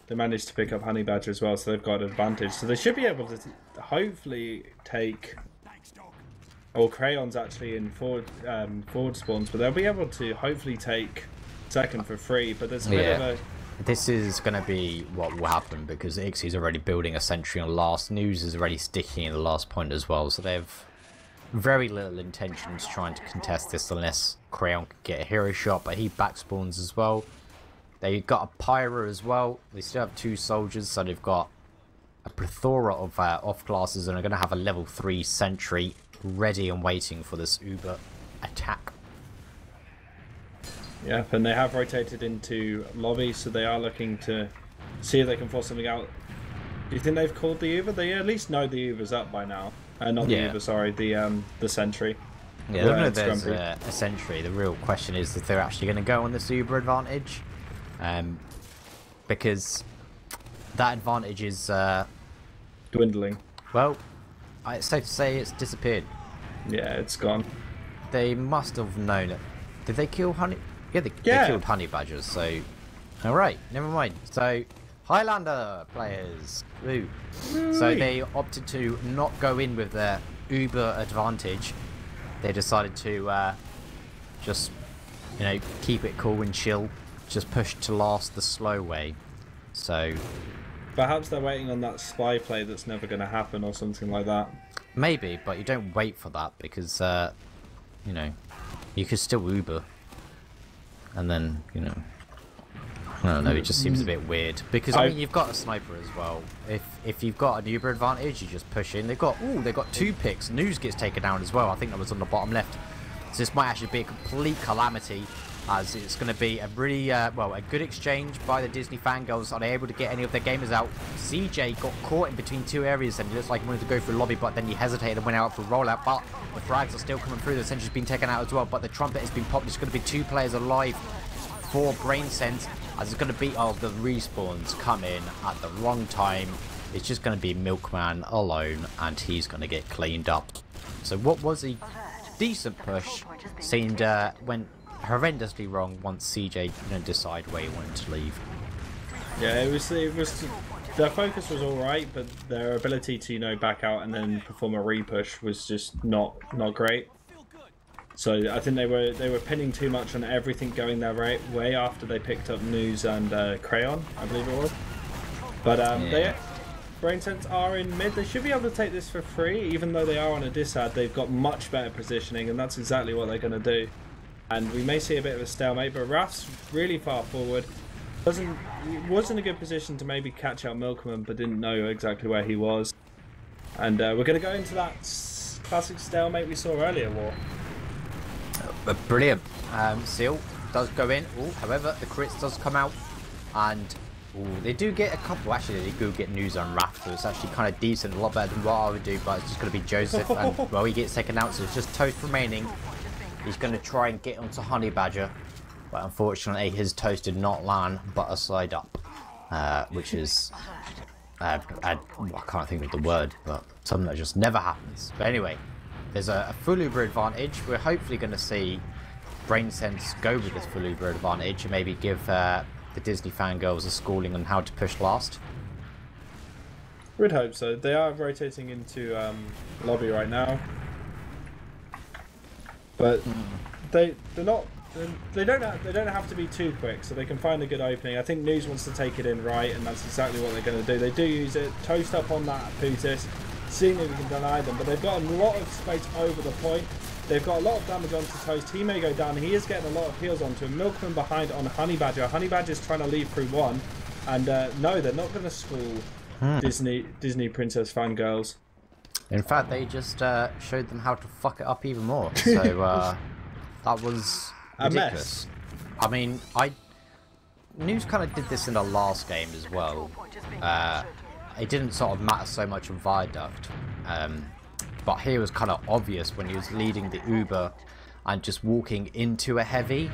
Speaker 2: They managed to pick up Honey Badger as well, so they've got an advantage. So they should be able to hopefully take. Or Crayon's actually in forward spawns, but they'll be able to hopefully take second for free. But there's a bit of a.
Speaker 1: This is going to be what will happen because Ixie's already building a sentry on last. News is already sticking in the last point as well, so they have very little intentions trying to contest this unless Crayon can get a hero shot, but he back spawns as well. They've got a Pyro as well. They still have 2 soldiers, so they've got a plethora of off classes, and are going to have a level 3 sentry ready and waiting for this Uber attack.
Speaker 2: Yep, and they have rotated into lobby, so they are looking to see if they can force something out. Do you think they've called the Uber? They at least know the Uber's up by now. Not the Uber, sorry, the sentry.
Speaker 1: Yeah, they know there's a sentry. The real question is if they're actually going to go on this Uber advantage, because that advantage is
Speaker 2: dwindling.
Speaker 1: Well, it's safe to say it's disappeared.
Speaker 2: Yeah, it's gone.
Speaker 1: They must have known it. Did they kill Honey? Yeah, they killed Honey Badgers, so... Alright, never mind. So, Highlander players. Woo. So they opted to not go in with their Uber advantage. They decided to just, you know, keep it cool and chill. Just push to last the slow way. So...
Speaker 2: Perhaps they're waiting on that spy play that's never going to happen or something like that.
Speaker 1: Maybe, but you don't wait for that because, you know, you could still Uber. And then, you know, I don't know, it just seems a bit weird. Because, I mean, you've got a sniper as well. If you've got an Uber advantage, you just push in. They've got 2 picks. News gets taken down as well. I think that was on the bottom left. So this might actually be a complete calamity, as it's going to be a really, well, a good exchange by the Disney Fangirls. Are they able to get any of their gamers out? CJ got caught in between 2 areas and it looks like he wanted to go through lobby, but then he hesitated and went out for rollout. But the frags are still coming through. The sentry's been taken out as well, but the trumpet has been popped. There's going to be 2 players alive for BrainSense, as it's going to be, the respawns come in at the wrong time. It's just going to be Milkman alone, and he's going to get cleaned up. So what was a decent push seemed went horrendously wrong once CJ decided where he wanted to leave.
Speaker 2: Yeah, it was their focus was all right, but their ability to back out and then perform a repush was just not great. So I think they were pinning too much on everything going their way after they picked up News and Crayon, I believe it was. But BrainSense are in mid. They should be able to take this for free, even though they are on a disad. They've got much better positioning, and that's exactly what they're going to do. And we may see a bit of a stalemate, but Raf's really far forward. Was in a good position to maybe catch out Milkman, but didn't know exactly where he was. And we're going to go into that classic stalemate we saw earlier, War.
Speaker 1: Brilliant. Seal does go in. However, the crits does come out, and they do get a couple. Actually, they do get News on Raph, so it's actually kind of decent, a lot better than what I would do. But it's just going to be Joseph, and well, he gets taken out, so it's just Toast remaining. He's going to try and get onto Honey Badger, but unfortunately his toast did not land but a side up, which is I can't think of the word, but something that just never happens. But anyway, there's a full Uber advantage. We're hopefully going to see BrainSense go with this full Uber advantage and maybe give the Disney Fangirls a schooling on how to push last.
Speaker 2: We'd hope so. They are rotating into lobby right now, but they don't have to be too quick, so they can find a good opening. I think News wants to take it in right, and that's exactly what they're going to do. They do use it, toast up on that Putis, seeing if we can deny them, but they've got a lot of space over the point. They've got a lot of damage onto Toast. He may go down. He is getting a lot of heals onto him. Milkman behind on Honey Badger. Honey Badger's trying to leave through one, and no, they're not going to school Disney Princess Fangirls.
Speaker 1: In fact, they just showed them how to fuck it up even more. So that was ridiculous. I mean, News kind of did this in the last game as well. It didn't sort of matter so much on Viaduct, but here was kind of obvious when he was leading the Uber and just walking into a heavy.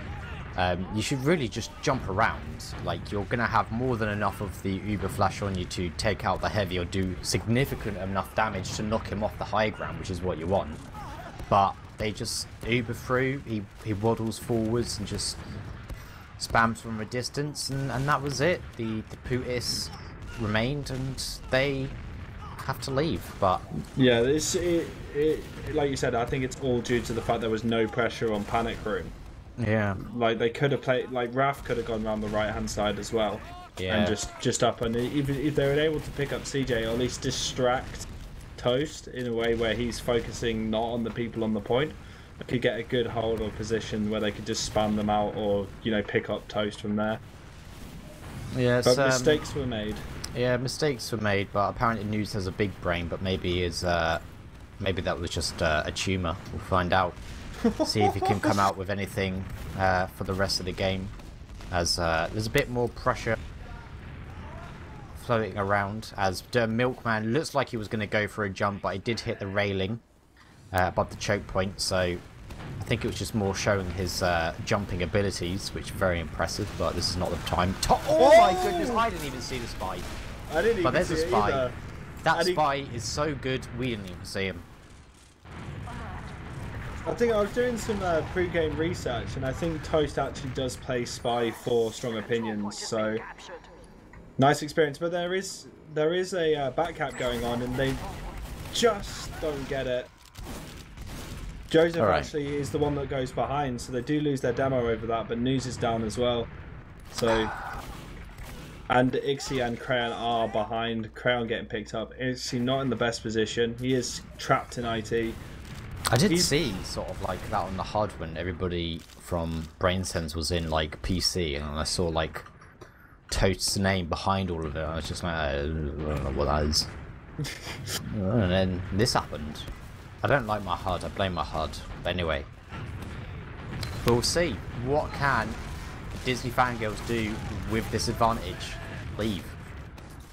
Speaker 1: You should really just jump around. Like, you're going to have more than enough of the Uber flash on you to take out the heavy or do significant enough damage to knock him off the high ground, which is what you want. But they just Uber through, he waddles forwards and just spams from a distance, and that was it. The Putis remained and they have to leave. But
Speaker 2: yeah, like you said, I think it's all due to the fact there was no pressure on Panic Room.
Speaker 1: Yeah,
Speaker 2: like they could have played, like Raph could have gone around the right hand side as well, and just up, and even if they were able to pick up CJ, or at least distract Toast in a way where he's focusing not on the people on the point, they could get a good hold or position where they could just spam them out, or pick up Toast from there.
Speaker 1: Yeah,
Speaker 2: but mistakes were made.
Speaker 1: Yeah, mistakes were made, but apparently News has a big brain, but maybe maybe that was just a tumour. We'll find out. See if he can come out with anything for the rest of the game, as there's a bit more pressure floating around, as the Milkman looks like he was going to go for a jump, but he did hit the railing above the choke point, so I think it was just more showing his jumping abilities, which are very impressive, but this is not the time. Oh my goodness, I didn't even see the spy.
Speaker 2: I didn't even see it either.
Speaker 1: That spy is so good, we didn't even see him.
Speaker 2: I think I was doing some pre-game research, and I think Toast actually does play Spy for Strong Opinions, so nice experience. But there is a back cap going on, and they just don't get it. Joseph actually is the one that goes behind, so they do lose their demo over that, but News is down as well. So, and Ixie and Crayon are behind. Crayon getting picked up. Ixie not in the best position. He is trapped in IT.
Speaker 1: I did see sort of like that on the HUD when everybody from BrainSense was in like PC, and I saw like Toast's name behind all of it. I was just like, I don't know what that is. And then this happened. I don't like my HUD. I blame my HUD. But anyway, we'll see. What can Disney Fangirls do with this advantage? Leave.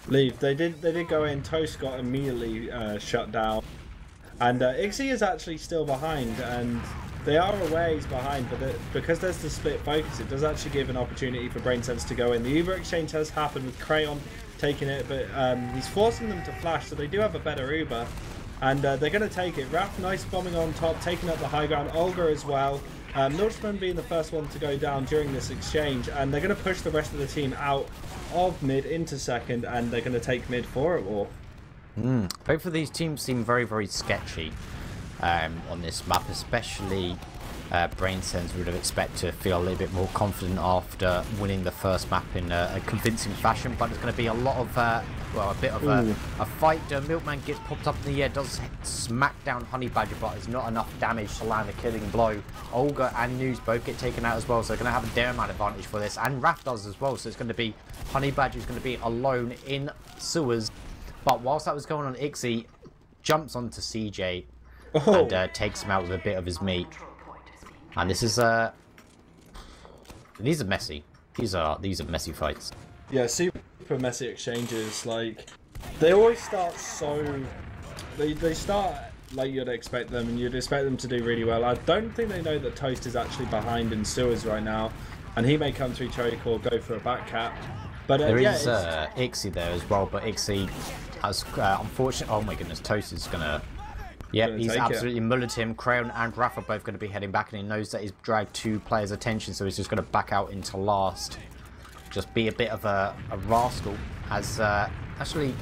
Speaker 2: They did go in. Toast got immediately shut down. And Ixie is actually still behind, and they are a ways behind, but because there's the split focus, it does actually give an opportunity for BrainSense to go in. The Uber exchange has happened with Crayon taking it, but he's forcing them to flash, so they do have a better Uber, and they're going to take it. Raph, nice bombing on top, taking up the high ground. Olga as well. Nordstrom being the first one to go down during this exchange, and they're going to push the rest of the team out of mid into second, and they're going to take mid for it all.
Speaker 1: Both of these teams seem very, very sketchy on this map, especially BrainSense would have expected to feel a little bit more confident after winning the first map in a convincing fashion, but it's going to be a lot of, well, a bit of a fight. Milkman gets popped up in the air, does smack down Honey Badger, but there's not enough damage to land a killing blow. Olga and News both get taken out as well, so they're going to have a damn amount advantage for this, and Raph does as well, so it's going to be Honey Badger is going to be alone in sewers. But whilst that was going on, Ixie jumps onto CJ and takes him out with a bit of his meat. And this is these are messy. These are messy fights.
Speaker 2: Yeah, super messy exchanges. Like, they always start so they start like you'd expect them, and you'd expect them to do really well. I don't think they know that Toast is actually behind in sewers right now, and he may come through choke or go for a back cap. But
Speaker 1: there
Speaker 2: yeah,
Speaker 1: is Ixie there as well, but Ixie has unfortunately. Oh my goodness, Toast is gonna. Yep, he's absolutely mullered him. Crayon and Raph are both going to be heading back, and he knows that he's dragged 2 players' attention, so he's just going to back out into last. Just be a bit of a rascal. As actually,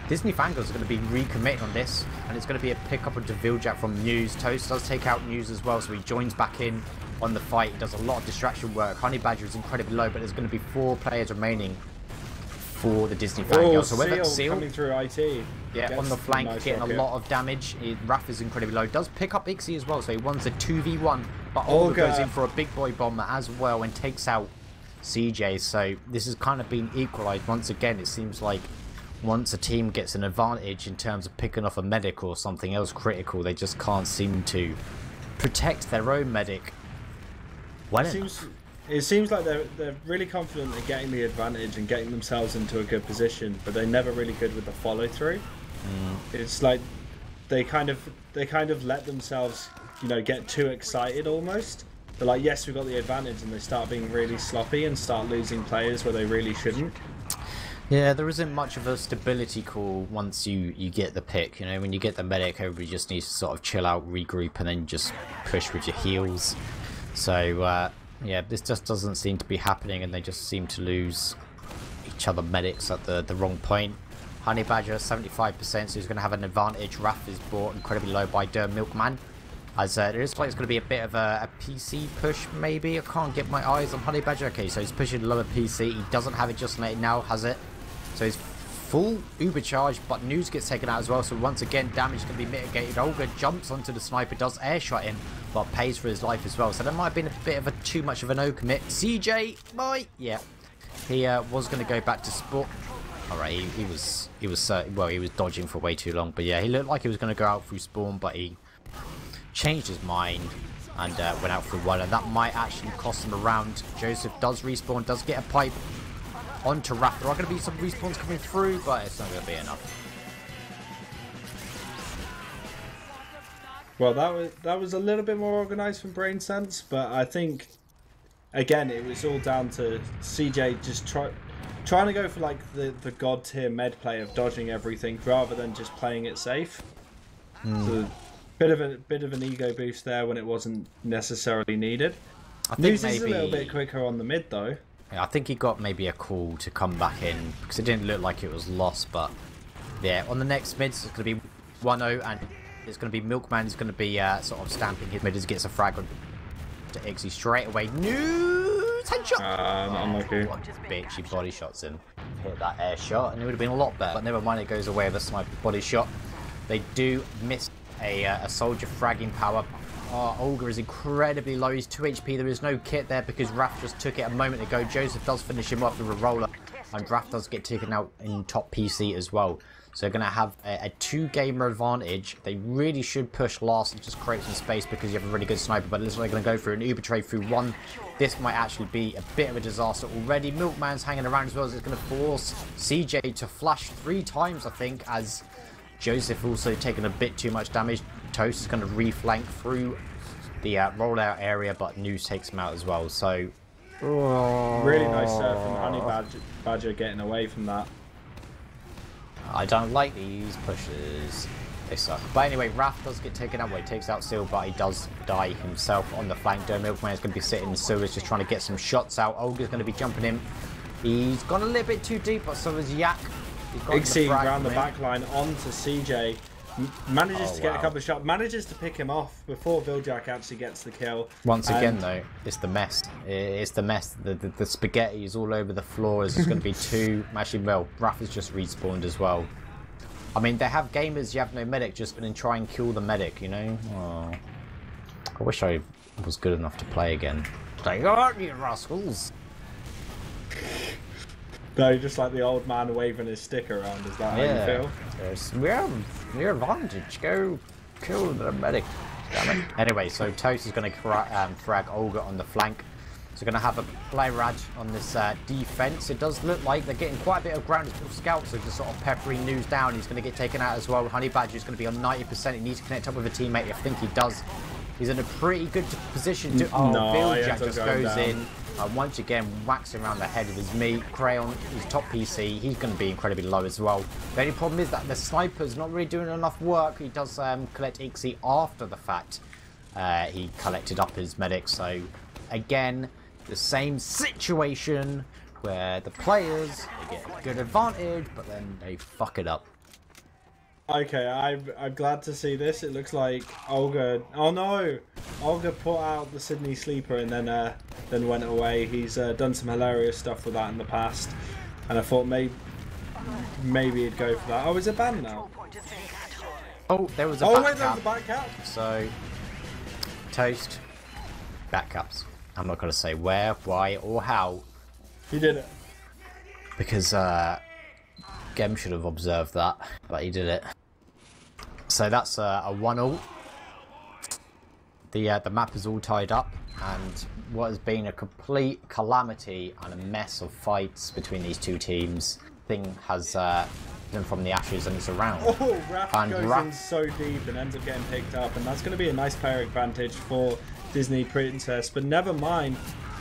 Speaker 1: Disney Fangirls are going to be recommitting on this, and it's going to be a pickup of Deviljack from News. Toast does take out News as well, so he joins back in on the fight. He does a lot of distraction work. Honey Badger is incredibly low, but there's going to be 4 players remaining for the Disney Fangirls. So whether Seal
Speaker 2: coming through IT.
Speaker 1: Yeah, on the flank, getting a lot of damage. Raph is incredibly low. Does pick up Ixie as well, so he wants a 2v1. But Olga goes in for a big boy bomber as well and takes out CJ. So this has kind of been equalised. Once again, it seems like once a team gets an advantage in terms of picking off a medic or something else critical, they just can't seem to protect their own medic well enough.
Speaker 2: It seems like they're really confident in getting the advantage and getting themselves into a good position, but they're never really good with the follow through. It's like they kind of let themselves, you know, get too excited almost. They're like, yes, we've got the advantage, and they start being really sloppy and start losing players where they really shouldn't.
Speaker 1: Yeah, there isn't much of a stability call once you get the pick. You know, when you get the medic, everybody just needs to sort of chill out, regroup, and then just push with your heals. So yeah, this just doesn't seem to be happening, and they just seem to lose each other medics at the wrong point. Honey Badger 75%, so he's going to have an advantage. Raph is brought incredibly low by Der Milkman. As it looks like it's going to be a bit of a PC push, maybe. I can't get my eyes on Honey Badger. Okay, so he's pushing lower PC. He doesn't have it just now, has it? So he's full uber charge, but News gets taken out as well. So once again, damage can be mitigated. Olga jumps onto the sniper, does air shot him, but pays for his life as well. So that might have been a bit of a too much of a no commit. CJ, bye. Yeah, he was going to go back to sport. All right, he was dodging for way too long. But yeah, he looked like he was going to go out through spawn, but he changed his mind and went out through one, and that might actually cost him a round. Joseph does respawn, does get a pipe onto Raph. There are going to be some respawns coming through, but it's not going to be enough.
Speaker 2: Well, that was a little bit more organised from BrainSense, but I think again it was all down to CJ just trying to go for like the god tier med play of dodging everything rather than just playing it safe. So bit of an ego boost there when it wasn't necessarily needed.
Speaker 1: I think
Speaker 2: News is a little bit quicker on the mid though.
Speaker 1: Yeah, I think he got maybe a call to come back in because it didn't look like it was lost. But yeah, on the next mids it's going to be 1-0, and it's going to be Milkman is going to be sort of stamping his mid as he gets a frag on to Ixie straight away. News headshot.
Speaker 2: Unlucky.
Speaker 1: What a bitch, he body shots him. Hit that air shot, and it would have been a lot better. But never mind, it goes away with a sniper body shot. They do miss a soldier fragging power. Olga is incredibly low. He's 2 HP. There is no kit there because Raph just took it a moment ago. Joseph does finish him off with a roller, and Raph does get taken out in top PC as well. So they're going to have a 2-gamer advantage. They really should push last and just create some space because you have a really good sniper. But literally going to go through an Uber trade through 1. This might actually be a bit of a disaster already. Milkman's hanging around as well, as it's going to force CJ to flash 3 times, I think, as Joseph also taking a bit too much damage. Toast is going to reflank through the rollout area, but News takes him out as well. So
Speaker 2: really nice serve from Honey Badger getting away from that.
Speaker 1: I don't like these pushes. They suck. But anyway, Raph does get taken out. Well, he takes out Seal, but he does die himself on the flank. Milkman is going to be sitting in sewers, just trying to get some shots out. Olga's going to be jumping in. He's gone a little bit too deep, but so is Yak.
Speaker 2: Ixie around the back line onto CJ. Manages to get a couple of shots. Manages to pick him off before Viljack actually gets the kill.
Speaker 1: Once again, though, it's the mess. It's the mess. The spaghetti is all over the floor. There's going to be 2. Actually, well, Raph has just respawned as well. I mean, they have gamers, you have no medic, just go and try and kill the medic, you know? Oh. I wish I was good enough to play again. They are, you rascals!
Speaker 2: No, just like the old man waving his stick around, is that how you feel?
Speaker 1: Yes, we have your advantage, go kill the medic. Damn it. Anyway, so Toast is going to frag Olga on the flank.
Speaker 3: So going to have a player rad on this defense. It does look like they're getting quite a bit of ground. Scouts are just sort of peppering news down. He's going to get taken out as well. Honey Badger is going to be on 90%. He needs to connect up with a teammate. I think he does. He's in a pretty good position to... Oh, no, Billjack just goes in. Once again, whacks him around the head with his meat. Crayon, his top PC, he's going to be incredibly low as well. The only problem is that the sniper's not really doing enough work. He does collect Ixie after the fact. He collected up his medic, so again, the same situation where the players get a good advantage, but then they fuck it up.
Speaker 2: Okay, I'm glad to see this. It looks like Olga... Oh no! Olga put out the Sydney Sleeper and then went away. He's done some hilarious stuff with that in the past. And I thought maybe he'd go for that. Oh, is it banned now?
Speaker 3: Oh, there was a
Speaker 2: back cap. There was a back cap.
Speaker 3: So, Toast, back caps. I'm not going to say where, why, or how.
Speaker 2: He did it.
Speaker 3: Because Gemm should have observed that, but he did it. So that's a 1-0. The map is all tied up, and what has been a complete calamity and a mess of fights between these two teams. Thing has been from the ashes and it's around.
Speaker 2: Oh, Raph goes in so deep and ends up getting picked up, and that's going to be a nice player advantage for Disney Princess, but never mind,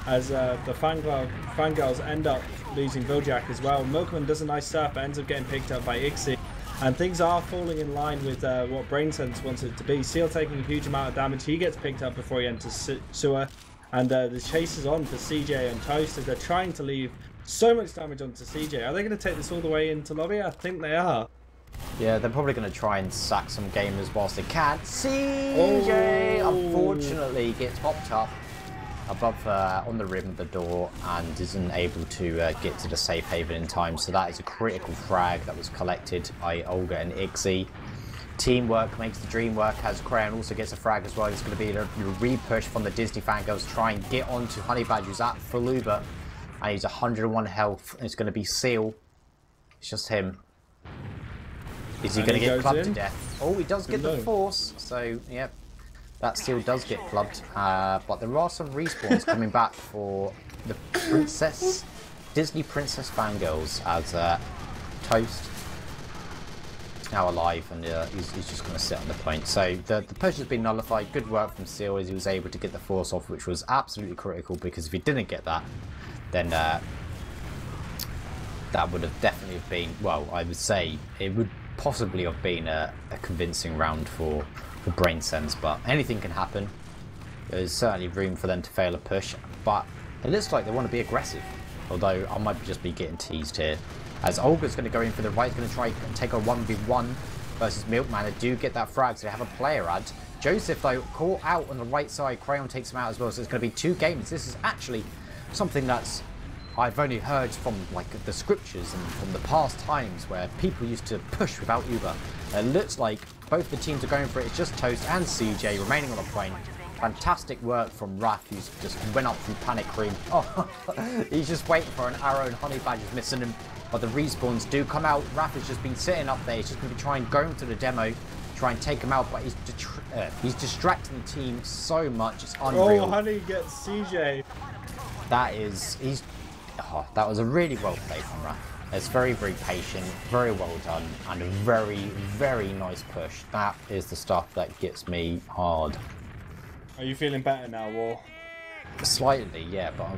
Speaker 2: as the Fangirls end up losing Billjack as well. Milkman does a nice stuff, but ends up getting picked up by Ixie, and things are falling in line with what BrainSense wants it to be. Seal taking a huge amount of damage, he gets picked up before he enters sewer, and the chase is on for CJ and Toast as they're trying to leave so much damage onto CJ. Are they going to take this all the way into lobby? I think they are.
Speaker 3: Yeah, they're probably going to try and sack some gamers whilst they can. CJ, unfortunately, gets hopped up above on the rim of the door and isn't able to get to the safe haven in time. So that is a critical frag that was collected by Olga and Ixie. Teamwork makes the dream work, as Crayon also gets a frag as well. It's going to be a re-push from the Disney Fangirls to try and get onto Honey Badger, who's at full Uber. And he's 101 health. And it's going to be Seal. It's just him. Is he going to get clubbed to death? Oh, he does get the force. So, yep. That Seal does get clubbed. But there are some respawns coming back for the Disney Princess Fangirls, as Toast is now alive, and he's just going to sit on the point. So the push has been nullified. Good work from Seal as he was able to get the force off, which was absolutely critical, because if he didn't get that, then that would have definitely been, well, I would say it would possibly have been a convincing round for BrainSense, but anything can happen. There's certainly room for them to fail a push, but it looks like they want to be aggressive, although I might just be getting teased here, as Olga's going to go in for the right, going to try and take a 1v1 versus Milkman. They do get that frag, so they have a player ad. Joseph, though, caught out on the right side. Crayon takes him out as well, so it's going to be 2 games. This is actually something that's I've only heard from like the scriptures and from the past times where people used to push without Uber. It looks like both the teams are going for it. It's just Toast and CJ remaining on the point. Fantastic work from Raph, who's just went up through Panic Cream. Oh, he's just waiting for an arrow, and Honey Badger's missing him. But the respawns do come out. Raph has just been sitting up there. He's just going to be trying going to the demo, try and take him out, but he's distracting the team so much. It's unreal.
Speaker 2: Oh, Honey gets CJ.
Speaker 3: That was a really well played from Raph. It's very, very patient, very well done, and a very, very nice push. That is the stuff that gets me hard.
Speaker 2: Are you feeling better now, War?
Speaker 3: Slightly, yeah, but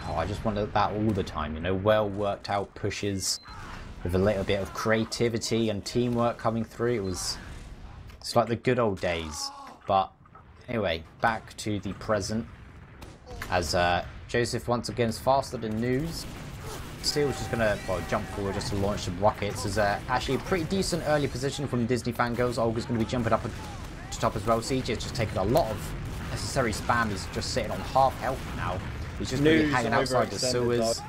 Speaker 3: I just wanted that all the time, you know, well worked out pushes with a little bit of creativity and teamwork coming through. It's like the good old days. But anyway, back to the present, as Joseph once again is faster than News. Steel's just going to jump forward just to launch some rockets. There's actually a pretty decent early position from Disney Fangirls. Olga's going to be jumping up to top as well. CJ's just taken a lot of necessary spam. He's just sitting on half health now. He's just going to be hanging outside the sewers.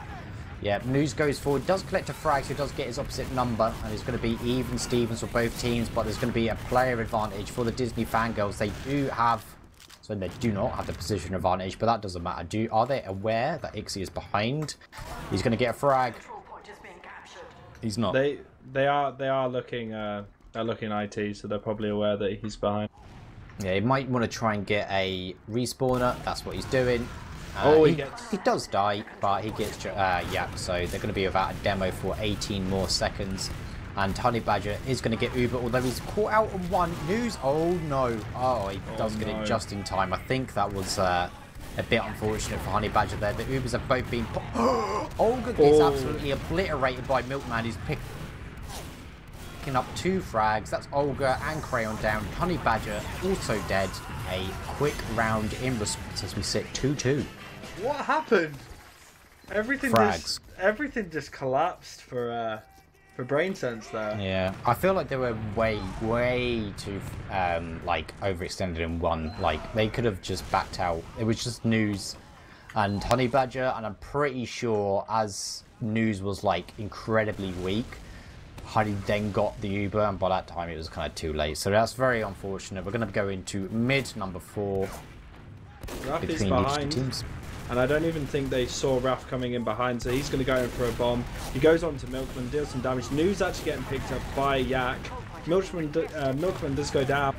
Speaker 3: Yeah, News goes forward, does collect a frag, so he does get his opposite number, and it's going to be even Stevens for both teams, but there's going to be a player advantage for the Disney Fangirls. They do not have the position advantage, but that doesn't matter. Are they aware that Ixie is behind? He's going to get a frag. He's not.
Speaker 2: They are looking IT, so they're probably aware that he's behind.
Speaker 3: Yeah, he might want to try and get a respawner. That's what he's doing. He does die, but he gets yacked, so they're going to be without a demo for 18 more seconds. And Honey Badger is going to get Uber, although he's caught out on one. News, oh no. Oh, he does get it just in time. I think that was a bit unfortunate for Honey Badger there. The Ubers have both been... Olga gets absolutely obliterated by Milkman. He's picking up 2 frags. That's Olga and Crayon down. Honey Badger also dead. A quick round in response as we sit 2-2.
Speaker 2: What happened? Everything just collapsed for BrainSense there.
Speaker 3: Yeah, I feel like they were way too like overextended in one. Like they could have just backed out. It was just News and Honey Badger, and I'm pretty sure as News was like incredibly weak, Honey then got the Uber, and by that time it was kind of too late. So that's very unfortunate. We're going to go into mid number 4
Speaker 2: Raph
Speaker 3: between
Speaker 2: is
Speaker 3: these two
Speaker 2: behind.
Speaker 3: teams.
Speaker 2: And I don't even think they saw Raph coming in behind, so he's going to go in for a bomb. He goes on to Milkman, deals some damage. News actually getting picked up by Yak. Milkman does go down.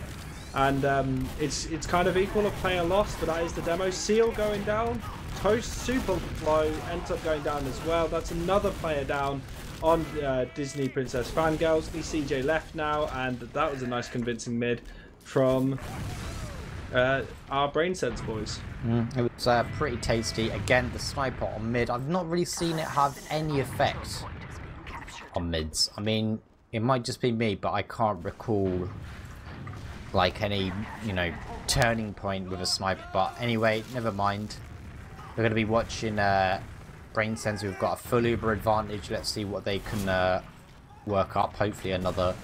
Speaker 2: And it's kind of equal of player loss, but that is the demo. Seal going down. Toast super low, ends up going down as well. That's another player down on Disney Princess Fangirls. CJ left now, and that was a nice convincing mid from our BrainSense boys.
Speaker 3: It was pretty tasty. Again, the sniper on mid. I've not really seen it have any effect on mids. I mean, it might just be me, but I can't recall like any, you know, turning point with a sniper. But anyway, never mind. We're going to be watching BrainSense. We've got a full Uber advantage. Let's see what they can work up. Hopefully another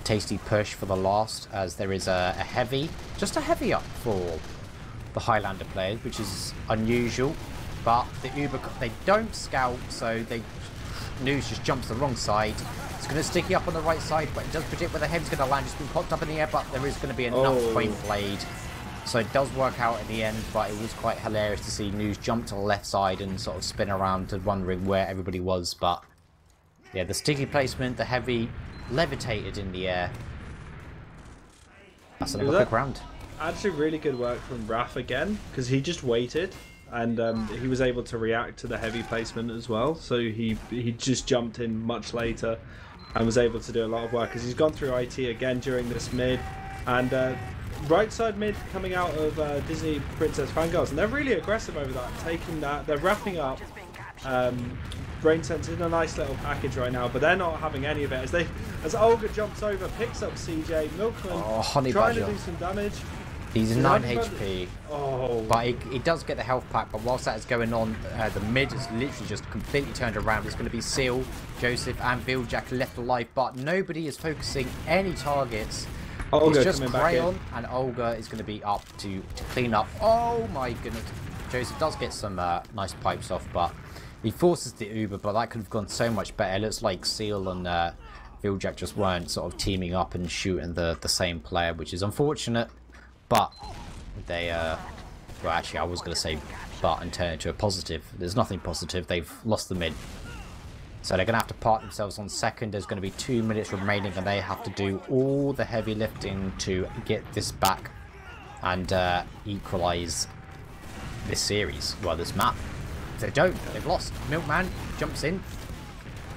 Speaker 3: tasty push for the last, as there is a heavy, just a heavy up for the Highlander players, which is unusual. But the Uber, they don't scout, so News just jumps the wrong side. It's going to sticky up on the right side, but it does predict where the heavy's going to land. It's been popped up in the air, but there is going to be enough point played. So it does work out in the end, but it was quite hilarious to see News jump to the left side and sort of spin around to wondering where everybody was. But yeah, the sticky placement, the heavy levitated in the air. That's another quick round.
Speaker 2: Actually, really good work from Raph again, because he just waited and he was able to react to the heavy placement as well. So he just jumped in much later and was able to do a lot of work, because he's gone through IT again during this mid. And right side mid coming out of Disney Princess Fangirls, and they're really aggressive over that, taking that. They're wrapping up. BrainSense in a nice little package right now, but they're not having any of it as Olga jumps over, picks up CJ. Milkman trying to do some damage.
Speaker 3: He's 9 HP, but he does get the health pack. But whilst that is going on, the mid is literally just completely turned around. It's going to be Seal, Joseph and Viljack left alive, but nobody is focusing any targets.
Speaker 2: Olga
Speaker 3: it's just
Speaker 2: coming
Speaker 3: Crayon, and Olga is going to be up to clean up. Oh my goodness. Joseph does get some nice pipes off, but he forces the Uber, but that could have gone so much better. It looks like Seal and Viljack just weren't sort of teaming up and shooting the same player, which is unfortunate. But they, well, actually, I was going to say but and turn it to a positive. There's nothing positive. They've lost the mid. So they're going to have to park themselves on second. There's going to be 2 minutes remaining, and they have to do all the heavy lifting to get this back and equalize this series, well, this map. If they don't, they've lost. Milkman jumps in.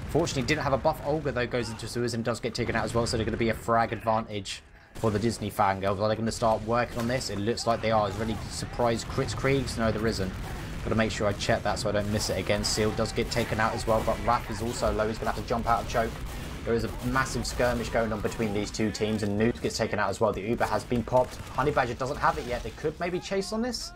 Speaker 3: Fortunately, didn't have a buff. Olga, though, goes into sewers and does get taken out as well, so they're going to be a frag advantage for the Disney Fangirls. Are they going to start working on this? It looks like they are. Is there any surprise crits Kriegs? No, there isn't. Got to make sure I check that so I don't miss it again. Seal does get taken out as well, but Raph is also low. He's going to have to jump out of choke. There is a massive skirmish going on between these two teams, and Noob gets taken out as well. The Uber has been popped. Honey Badger doesn't have it yet. They could maybe chase on this,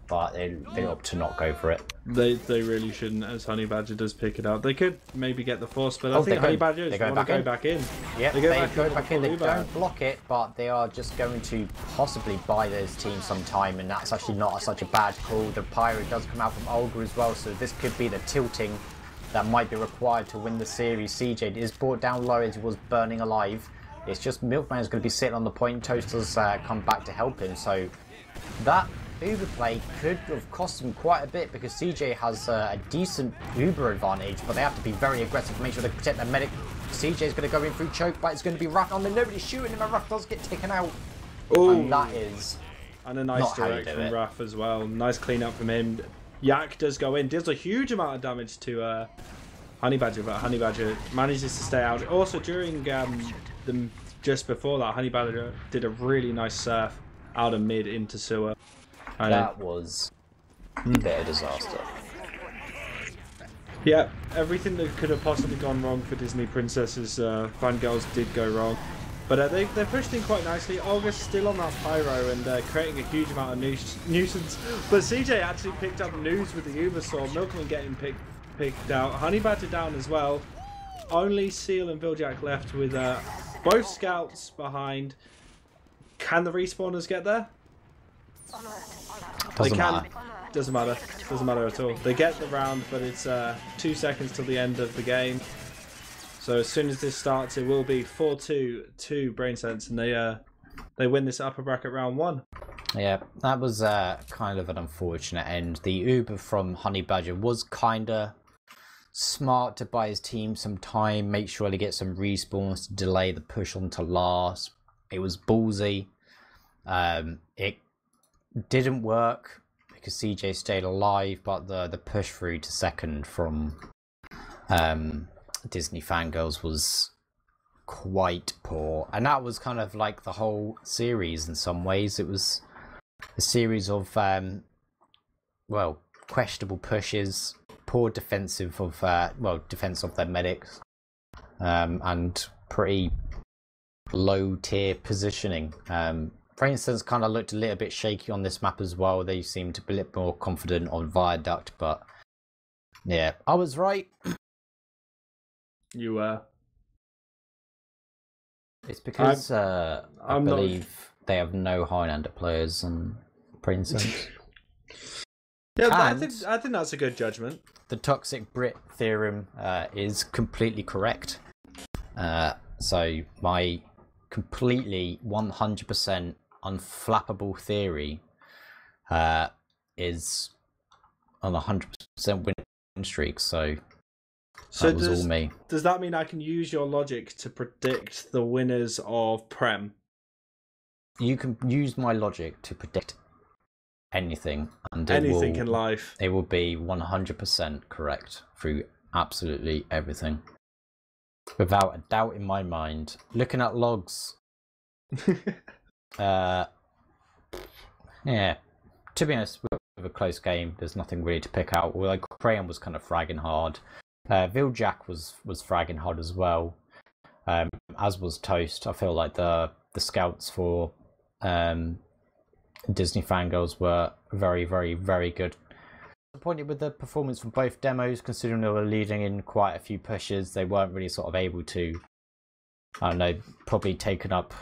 Speaker 3: but they opt to not go for it.
Speaker 2: They really shouldn't, as Honey Badger does pick it up. They could maybe get the force, but I think Honey Badger is going to go back in.
Speaker 3: Yeah, they go back in. They don't block it, but they are just going to possibly buy those teams some time, and that's actually not such a bad call. The Pyro does come out from Olga as well, so this could be the tilting that might be required to win the series. CJ is brought down low as he was burning alive. It's just Milkman is going to be sitting on the point. Toaster's come back to help him, so that Uber play could have cost him quite a bit, because CJ has a decent Uber advantage, but they have to be very aggressive to make sure they protect their medic. CJ is going to go in through choke, but it's going to be Raph on there. Nobody's shooting him, and Raph does get taken out. And that is
Speaker 2: And a nice direct from Raph as well. Nice clean up from him. Yak does go in. Deals a huge amount of damage to Honey Badger, but Honey Badger manages to stay out. Also, during just before that, Honey Badger did a really nice surf out of mid into sewer. And
Speaker 3: that was a bit of a disaster.
Speaker 2: Yeah, everything that could have possibly gone wrong for Disney Princesses Fangirls did go wrong. But they pushed in quite nicely. Olga's still on that pyro and creating a huge amount of nuisance. But CJ actually picked up news with the Uber Sword. Milkman getting picked out. Honey Badger down as well. Only Seal and Viljack left with both scouts behind. Can the respawners get there?
Speaker 3: Doesn't matter.
Speaker 2: Doesn't matter. Doesn't matter at all. They get the round, but it's 2 seconds till the end of the game. So as soon as this starts, it will be 4-2 to BrainSense, and they win this upper bracket round 1.
Speaker 3: Yeah, that was kind of an unfortunate end. The Uber from Honey Badger was kind of smart to buy his team some time, make sure they get some respawns to delay the push on to last. It was ballsy. It didn't work because CJ stayed alive, but the push through to second from Disney Fangirls was quite poor, and that was kind of like the whole series in some ways. It was a series of well, questionable pushes, poor defense of their medics, and pretty low tier positioning. BrainSense kind of looked a little bit shaky on this map as well. They seemed to be a bit more confident on Viaduct, but yeah, I was right.
Speaker 2: You were.
Speaker 3: It's because I believe they have no Highlander players on BrainSense.
Speaker 2: Yeah, I think that's a good judgment.
Speaker 3: The Toxic Brit theorem is completely correct. So my completely 100% unflappable theory is on a 100% win streak. So that was all me.
Speaker 2: Does that mean I can use your logic to predict the winners of Prem?
Speaker 3: You can use my logic to predict anything, and
Speaker 2: anything in life.
Speaker 3: It will be 100% correct through absolutely everything, without a doubt in my mind. Looking at logs, yeah. To be honest, with a close game, there's nothing really to pick out. Like Crayon was kind of fragging hard. Viljack was fragging hard as well, as was Toast. I feel like the scouts for Disney Fangirls were very, very, very good. Disappointed with the performance from both demos, considering they were leading in quite a few pushes. They weren't really sort of able to, I don't know, probably taken up.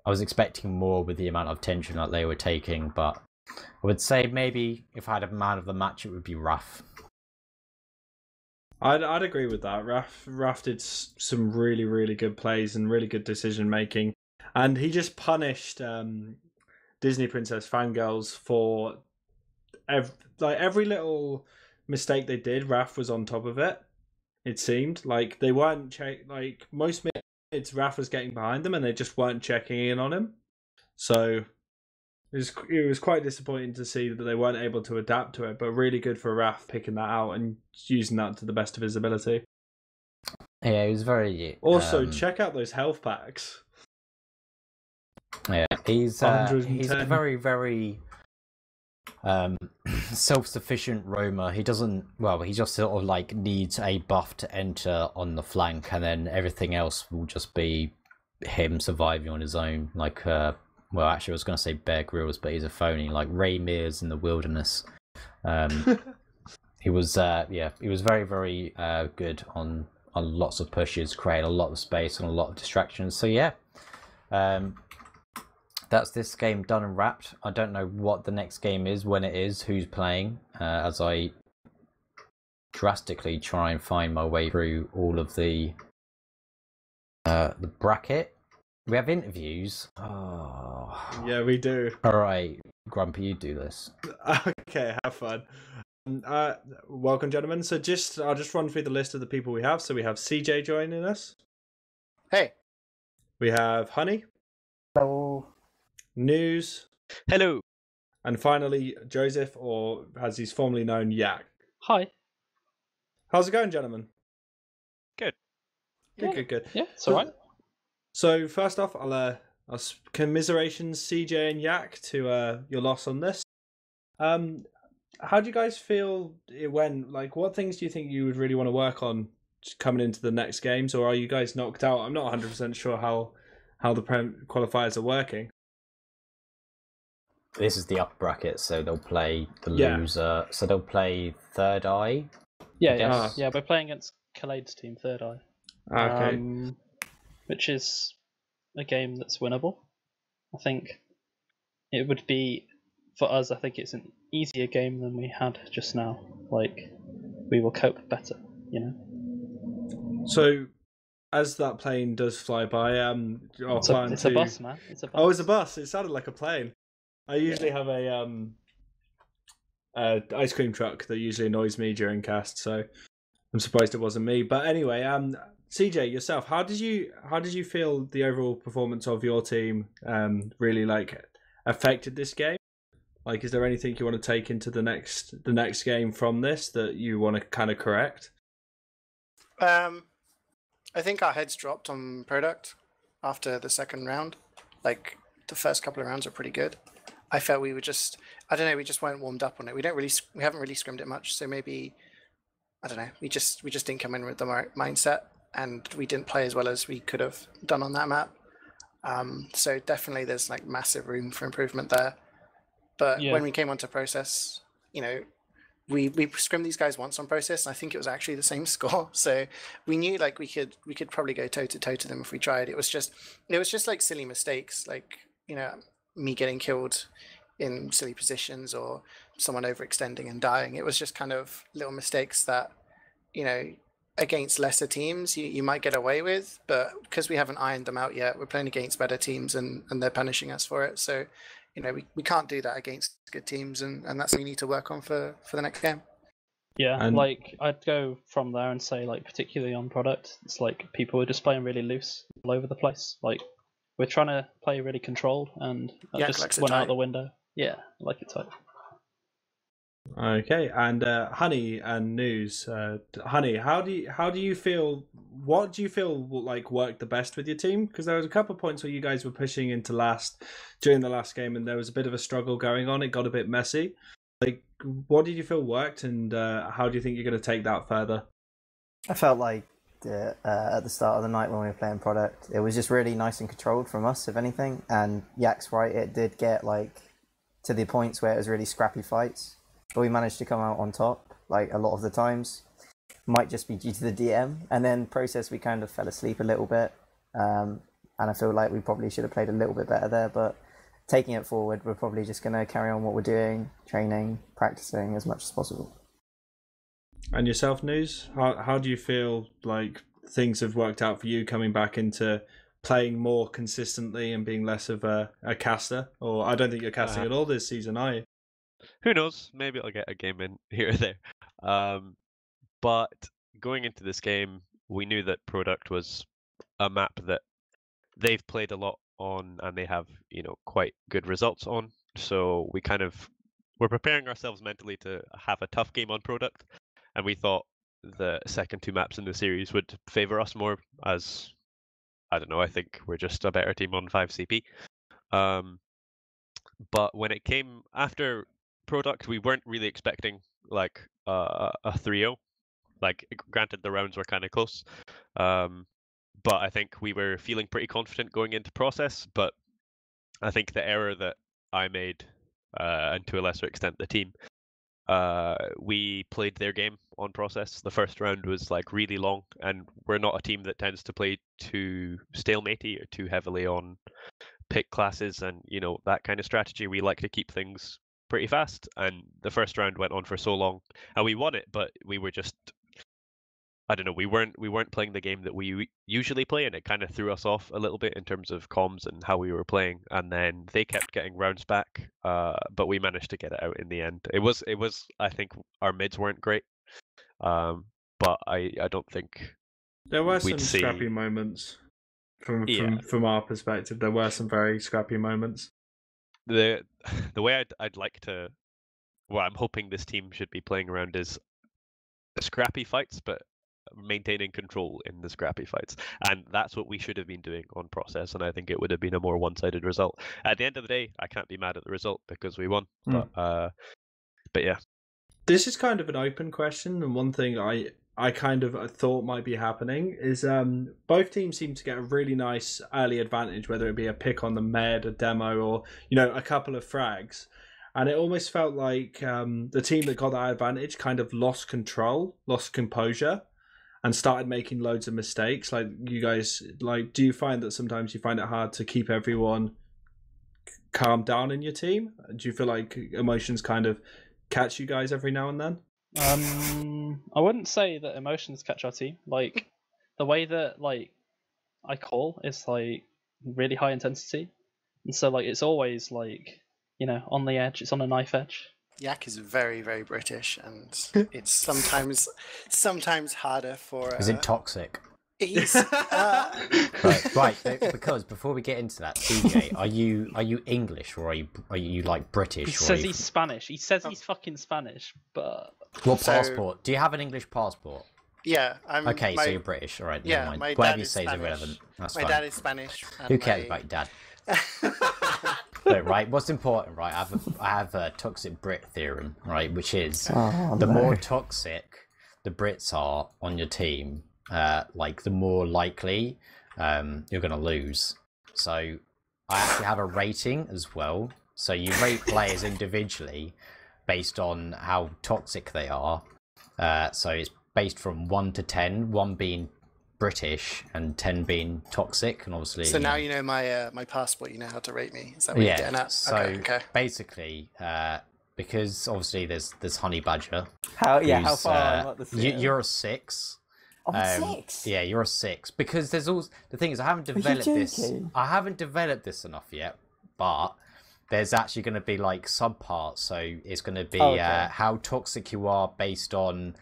Speaker 3: I was expecting more with the amount of tension that they were taking, but I would say maybe if I had a man of the match, it would be Raph.
Speaker 2: I'd agree with that. Raph did some really, really good plays and really good decision making, and he just punished Disney Princess Fangirls for every little mistake they did. Raph was on top of it. It seemed like they weren't like most minutes. Raph was getting behind them, and they just weren't checking in on him. So it was quite disappointing to see that they weren't able to adapt to it, but really good for Raph picking that out and using that to the best of his ability.
Speaker 3: Yeah, it was very...
Speaker 2: Also, check out those health packs.
Speaker 3: Yeah, he's a very, very self-sufficient roamer. He doesn't... Well, he just sort of like needs a buff to enter on the flank, and then everything else will just be him surviving on his own. Like... well, actually, I was going to say Bear Grylls, but he's a phony. Like Ray Mears in the wilderness. He was, he was very, very good on lots of pushes, created a lot of space and a lot of distractions. So yeah, that's this game done and wrapped. I don't know what the next game is, when it is, who's playing, as I drastically try and find my way through all of the bracket. We have interviews. Oh.
Speaker 2: Yeah, we do.
Speaker 3: All right, Grumpy, you do this.
Speaker 2: Okay, have fun. Welcome, gentlemen. So I'll just run through the list of the people we have. So we have CJ joining us.
Speaker 4: Hey.
Speaker 2: We have Honey.
Speaker 4: Hello.
Speaker 2: News.
Speaker 4: Hello.
Speaker 2: And finally, Joseph, or as he's formerly known, Yak.
Speaker 5: Hi.
Speaker 2: How's it going, gentlemen?
Speaker 4: Good.
Speaker 2: Good.
Speaker 5: Yeah, it's alright.
Speaker 2: So first off, I'll commiserations CJ and Yak to your loss on this. How do you guys feel it went? Like, what things do you think you would really want to work on coming into the next games, or are you guys knocked out? I'm not 100% sure how the Prem qualifiers are working.
Speaker 3: This is the upper bracket, so they'll play the loser. So they'll play Third Eye.
Speaker 5: Yeah. We're playing against Khalid's team, Third Eye.
Speaker 2: Okay.
Speaker 5: Which is a game that's winnable. I think it would be, for us, I think it's an easier game than we had just now. Like, we will cope better, you know?
Speaker 2: So, as that plane does fly by,
Speaker 5: it's a bus, man. It's a bus.
Speaker 2: Oh, it's a bus. It sounded like a plane. I usually have a ice cream truck that usually annoys me during cast, so I'm surprised it wasn't me. But anyway, CJ, yourself, how did you feel the overall performance of your team really like affected this game? Like, is there anything you want to take into the next game from this that you want to kind of correct?
Speaker 6: I think our heads dropped on product after the second round. Like, the first couple of rounds were pretty good. I felt we were just, I don't know, we just weren't warmed up on it. We haven't really scrimmed it much, so maybe, I don't know, we just didn't come in with the right mindset, and we didn't play as well as we could have done on that map. So definitely there's like massive room for improvement there. But when we came onto process, you know, we scrimmed these guys once on process, and I think it was actually the same score. So we knew like we could probably go toe to toe to them if we tried. It was just like silly mistakes, like, you know, me getting killed in silly positions or someone overextending and dying. It was just kind of little mistakes that, you know, against lesser teams you might get away with, but because we haven't ironed them out yet, we're playing against better teams and they're punishing us for it. So, you know, we can't do that against good teams, and that's what we need to work on for the next game.
Speaker 5: Yeah, and like I'd go from there and say, like, particularly on product, it's like people are just playing really loose all over the place. Like, we're trying to play really controlled, and that just went out the window. Yeah, I like it tight.
Speaker 2: Okay, and Honey and News. Honey, how do you feel? What do you feel like worked the best with your team? Because there was a couple of points where you guys were pushing into last during the last game, and there was a bit of a struggle going on. It got a bit messy. Like, what did you feel worked, and how do you think you're going to take that further?
Speaker 7: I felt like at the start of the night when we were playing product, it was just really nice and controlled from us, if anything. And Yak's right, it did get like to the points where it was really scrappy fights, but we managed to come out on top like a lot of the times. Might just be due to the DM, and then process we kind of fell asleep a little bit, and I feel like we probably should have played a little bit better there. But taking it forward, we're probably just going to carry on what we're doing, training, practicing as much as possible. And
Speaker 2: yourself, News? How do you feel like things have worked out for you coming back into playing more consistently and being less of a caster? Or I don't think you're casting at all this season, are you?
Speaker 4: Who knows? Maybe I'll get a game in here or there. But going into this game, we knew that product was a map that they've played a lot on and they have, you know, quite good results on. So we're preparing ourselves mentally to have a tough game on product. And we thought the second two maps in the series would favor us more, as, I don't know, I think we're just a better team on 5 CP. But when it came after product, we weren't really expecting like a 3-0. Like, granted, the rounds were kind of close. But I think we were feeling pretty confident going into process. But I think the error that I made, and to a lesser extent the team, we played their game on process. The first round was like really long, and we're not a team that tends to play too stalematey or too heavily on pick classes and, you know, that kind of strategy. We like to keep things pretty fast, and the first round went on for so long, and we won it, but we were just, I don't know, we weren't playing the game that we usually play, and it kind of threw us off a little bit in terms of comms and how we were playing. And then they kept getting rounds back, but we managed to get it out in the end. It was I think our mids weren't great, but I don't think
Speaker 2: there were some scrappy moments from our perspective. There were some very scrappy moments.
Speaker 4: the way I'd like to, what I'm hoping this team should be playing around is scrappy fights, but maintaining control in the scrappy fights, and that's what we should have been doing on process. And I think it would have been a more one-sided result. At the end of the day, I can't be mad at the result because we won. But yeah.
Speaker 2: This is kind of an open question, and one thing I kind of thought might be happening is both teams seem to get a really nice early advantage, whether it be a pick on the med, a demo, or a couple of frags. And it almost felt like the team that got that advantage kind of lost control, lost composure, and started making loads of mistakes. Like, you guys, do you find that sometimes you find it hard to keep everyone calm down in your team? Do you feel like emotions kind of catch you guys every now and then?
Speaker 5: I wouldn't say that emotions catch our team. Like, the way that I call is really high intensity, and so it's always on the edge. It's on a knife edge.
Speaker 6: Yak is very, very British, and it's sometimes harder for.
Speaker 3: Is it toxic?
Speaker 6: He's
Speaker 3: right. Because before we get into that, CJ, are you English or are you British?
Speaker 5: He says he's Spanish. He says he's fucking Spanish, but
Speaker 3: what passport? Do you have an English passport?
Speaker 6: Yeah, I'm.
Speaker 3: Okay, so you're British. All right,
Speaker 6: yeah,
Speaker 3: never mind.
Speaker 6: my
Speaker 3: Whatever
Speaker 6: dad
Speaker 3: you
Speaker 6: is
Speaker 3: say is
Speaker 6: Spanish.
Speaker 3: irrelevant. That's
Speaker 6: My
Speaker 3: fine.
Speaker 6: dad is Spanish.
Speaker 3: Who cares about your dad? Look, right, what's important, right? I have a toxic Brit theorem, right, which is the more toxic the Brits are on your team, the more likely you're going to lose. So I actually have a rating as well. So you rate players individually based on how toxic they are. So it's based from 1 to 10, 1 being British and 10 being toxic, and obviously.
Speaker 6: So now you know my passport. You know how to rate me. Is that what you're getting at?
Speaker 3: So
Speaker 6: okay.
Speaker 3: basically, because obviously there's Honey Badger.
Speaker 7: How far am I at the
Speaker 3: you're a 6.
Speaker 7: I'm 6.
Speaker 3: Yeah, you're a 6 because there's also the thing is I haven't developed this. I haven't developed this enough yet, but there's actually going to be subparts. So it's going to be how toxic you are based on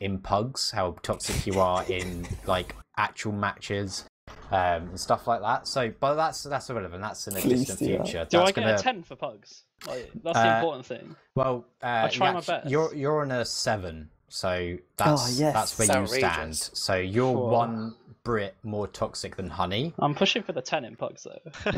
Speaker 3: in pugs, how toxic you are in actual matches, and stuff like that. So, but that's irrelevant. That's in a distant future.
Speaker 5: Do I get a 10 for pugs? That's the important thing.
Speaker 3: Well,
Speaker 5: I try my best.
Speaker 3: You're on a 7, so that's where you stand. So you're 1 Brit more toxic than Honey.
Speaker 5: I'm pushing for the 10 in pugs though.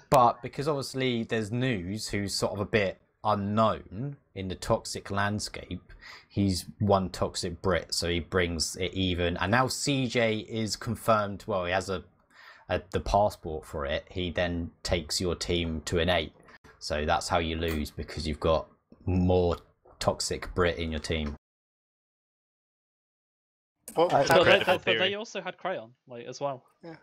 Speaker 3: But because obviously there's News, who's sort of a bit unknown in the toxic landscape, he's 1 toxic Brit, so he brings it even. And now CJ is confirmed. Well, he has the passport for it. He then takes your team to an 8. So that's how you lose, because you've got more toxic Brit in your team.
Speaker 6: Well,
Speaker 5: but they also had Crayon as well.
Speaker 6: Yeah.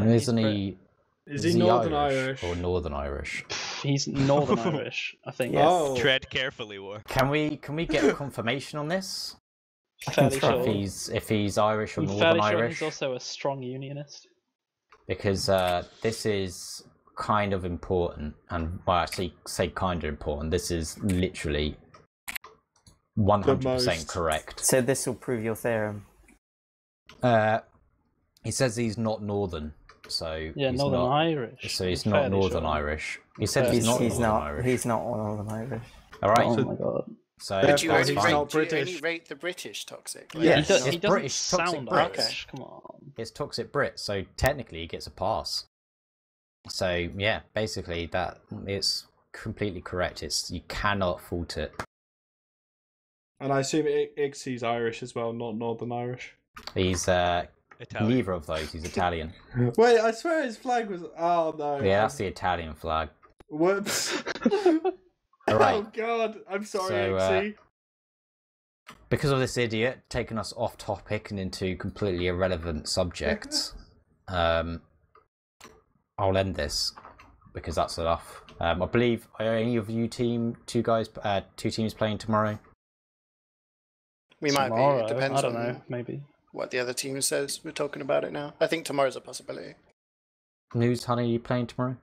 Speaker 3: Isn't he?
Speaker 2: Is he Northern Irish
Speaker 3: or Northern Irish?
Speaker 5: He's Northern Irish, I think.
Speaker 7: Yes.
Speaker 2: Oh.
Speaker 4: Tread carefully, War.
Speaker 3: Can we get a confirmation on this?
Speaker 5: Fairly sure.
Speaker 3: If he's Irish or
Speaker 5: I'm
Speaker 3: Northern
Speaker 5: fairly
Speaker 3: Irish?
Speaker 5: sure he's also a strong unionist.
Speaker 3: Because this is kind of important, and well, actually say kind of important. This is literally 100% correct.
Speaker 7: So this will prove your theorem.
Speaker 3: He says he's not Northern, so
Speaker 5: Yeah,
Speaker 3: he's
Speaker 5: Northern
Speaker 3: not,
Speaker 5: Irish.
Speaker 3: So he's
Speaker 5: I'm
Speaker 3: not
Speaker 5: fairly
Speaker 3: Northern
Speaker 5: sure.
Speaker 3: Irish. He said he's not Northern Irish.
Speaker 7: He's not Northern Irish.
Speaker 3: All right.
Speaker 5: Oh my god.
Speaker 3: So
Speaker 6: But you
Speaker 3: that's
Speaker 6: only,
Speaker 3: fine.
Speaker 2: not
Speaker 6: rate, do you
Speaker 2: British.
Speaker 6: only rate the British toxic?
Speaker 2: Yeah.
Speaker 5: He doesn't
Speaker 3: British, toxic
Speaker 5: sound
Speaker 3: Brits.
Speaker 5: Irish. Come on.
Speaker 3: It's toxic Brit, so technically he gets a pass. So yeah, basically that it's completely correct. You cannot fault it.
Speaker 2: And I assume Ixie's Irish as well, not Northern Irish.
Speaker 3: He's
Speaker 4: Italian.
Speaker 3: neither of those. He's Italian.
Speaker 2: Wait, I swear his flag was. Oh no.
Speaker 3: Yeah, that's the Italian flag.
Speaker 2: Whoops.
Speaker 3: All right.
Speaker 2: Oh god, I'm sorry,
Speaker 3: So,
Speaker 2: Ixie.
Speaker 3: Because of this idiot taking us off topic and into completely irrelevant subjects, I'll end this because that's enough. I believe are any of you two teams playing tomorrow?
Speaker 6: We might be.
Speaker 5: Tomorrow,
Speaker 6: It depends
Speaker 5: I don't
Speaker 6: on
Speaker 5: know. Maybe.
Speaker 6: what the other team says. We're talking about it now. I think tomorrow's a possibility.
Speaker 3: News, Honey, are you playing tomorrow?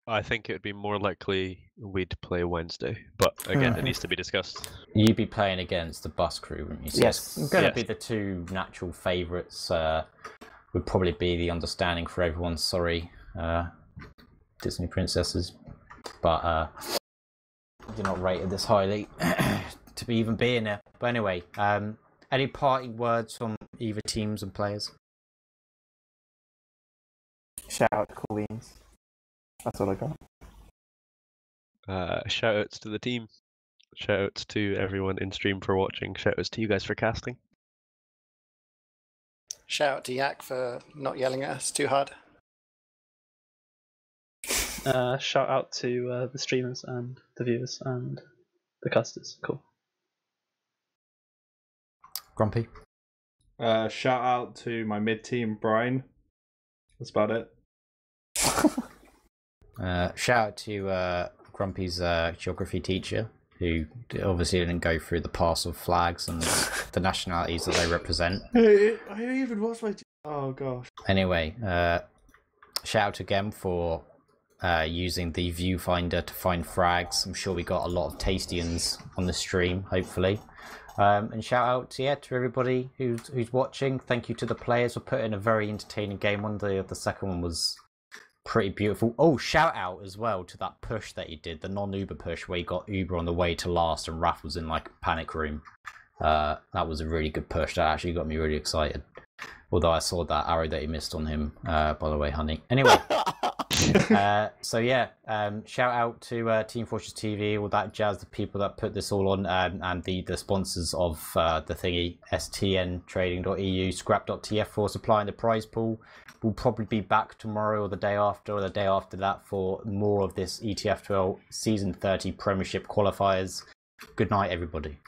Speaker 4: I think it would be more likely we'd play Wednesday, but again, it needs to be discussed.
Speaker 3: You'd be playing against the bus crew, wouldn't you? So
Speaker 7: Yes.
Speaker 3: it's going to
Speaker 4: Yes.
Speaker 3: be the 2 natural favourites. Would probably be the understanding for everyone. Sorry, Disney princesses. but you're not rated this highly to be even being there. But anyway, any parting words from either teams and players?
Speaker 7: Shout out to Queens. That's all I got.
Speaker 4: Shout outs to the team. Shout outs to everyone in stream for watching. Shout outs to you guys for casting.
Speaker 6: Shout out to Yak for not yelling at us too hard.
Speaker 5: Shout out to the streamers and the viewers and the casters. Cool.
Speaker 3: Grumpy?
Speaker 2: Shout out to my mid team, Brian. That's about it.
Speaker 3: Shout out to Grumpy's geography teacher, who obviously didn't go through the pass of flags and the nationalities that they represent.
Speaker 2: I even watched my. Oh gosh.
Speaker 3: Anyway, shout out to Gemm for using the viewfinder to find frags. I'm sure we got a lot of tastians on the stream, hopefully. And shout out to everybody who's watching. Thank you to the players for putting a very entertaining game on. The second one was pretty beautiful. Oh, shout out as well to that push that he did, the non-Uber push where he got Uber on the way to last and Raph was in like a panic room. That was a really good push. That actually got me really excited. Although I saw that arrow that he missed on him, by the way, honey. Anyway, so yeah, shout out to teamfortress.tv, all that jazz, the people that put this all on, and the sponsors of the thingy, stntrading.eu, scrap.tf for supplying the prize pool. We'll probably be back tomorrow or the day after that for more of this ETF2L Season 30 Premiership qualifiers. Good night, everybody.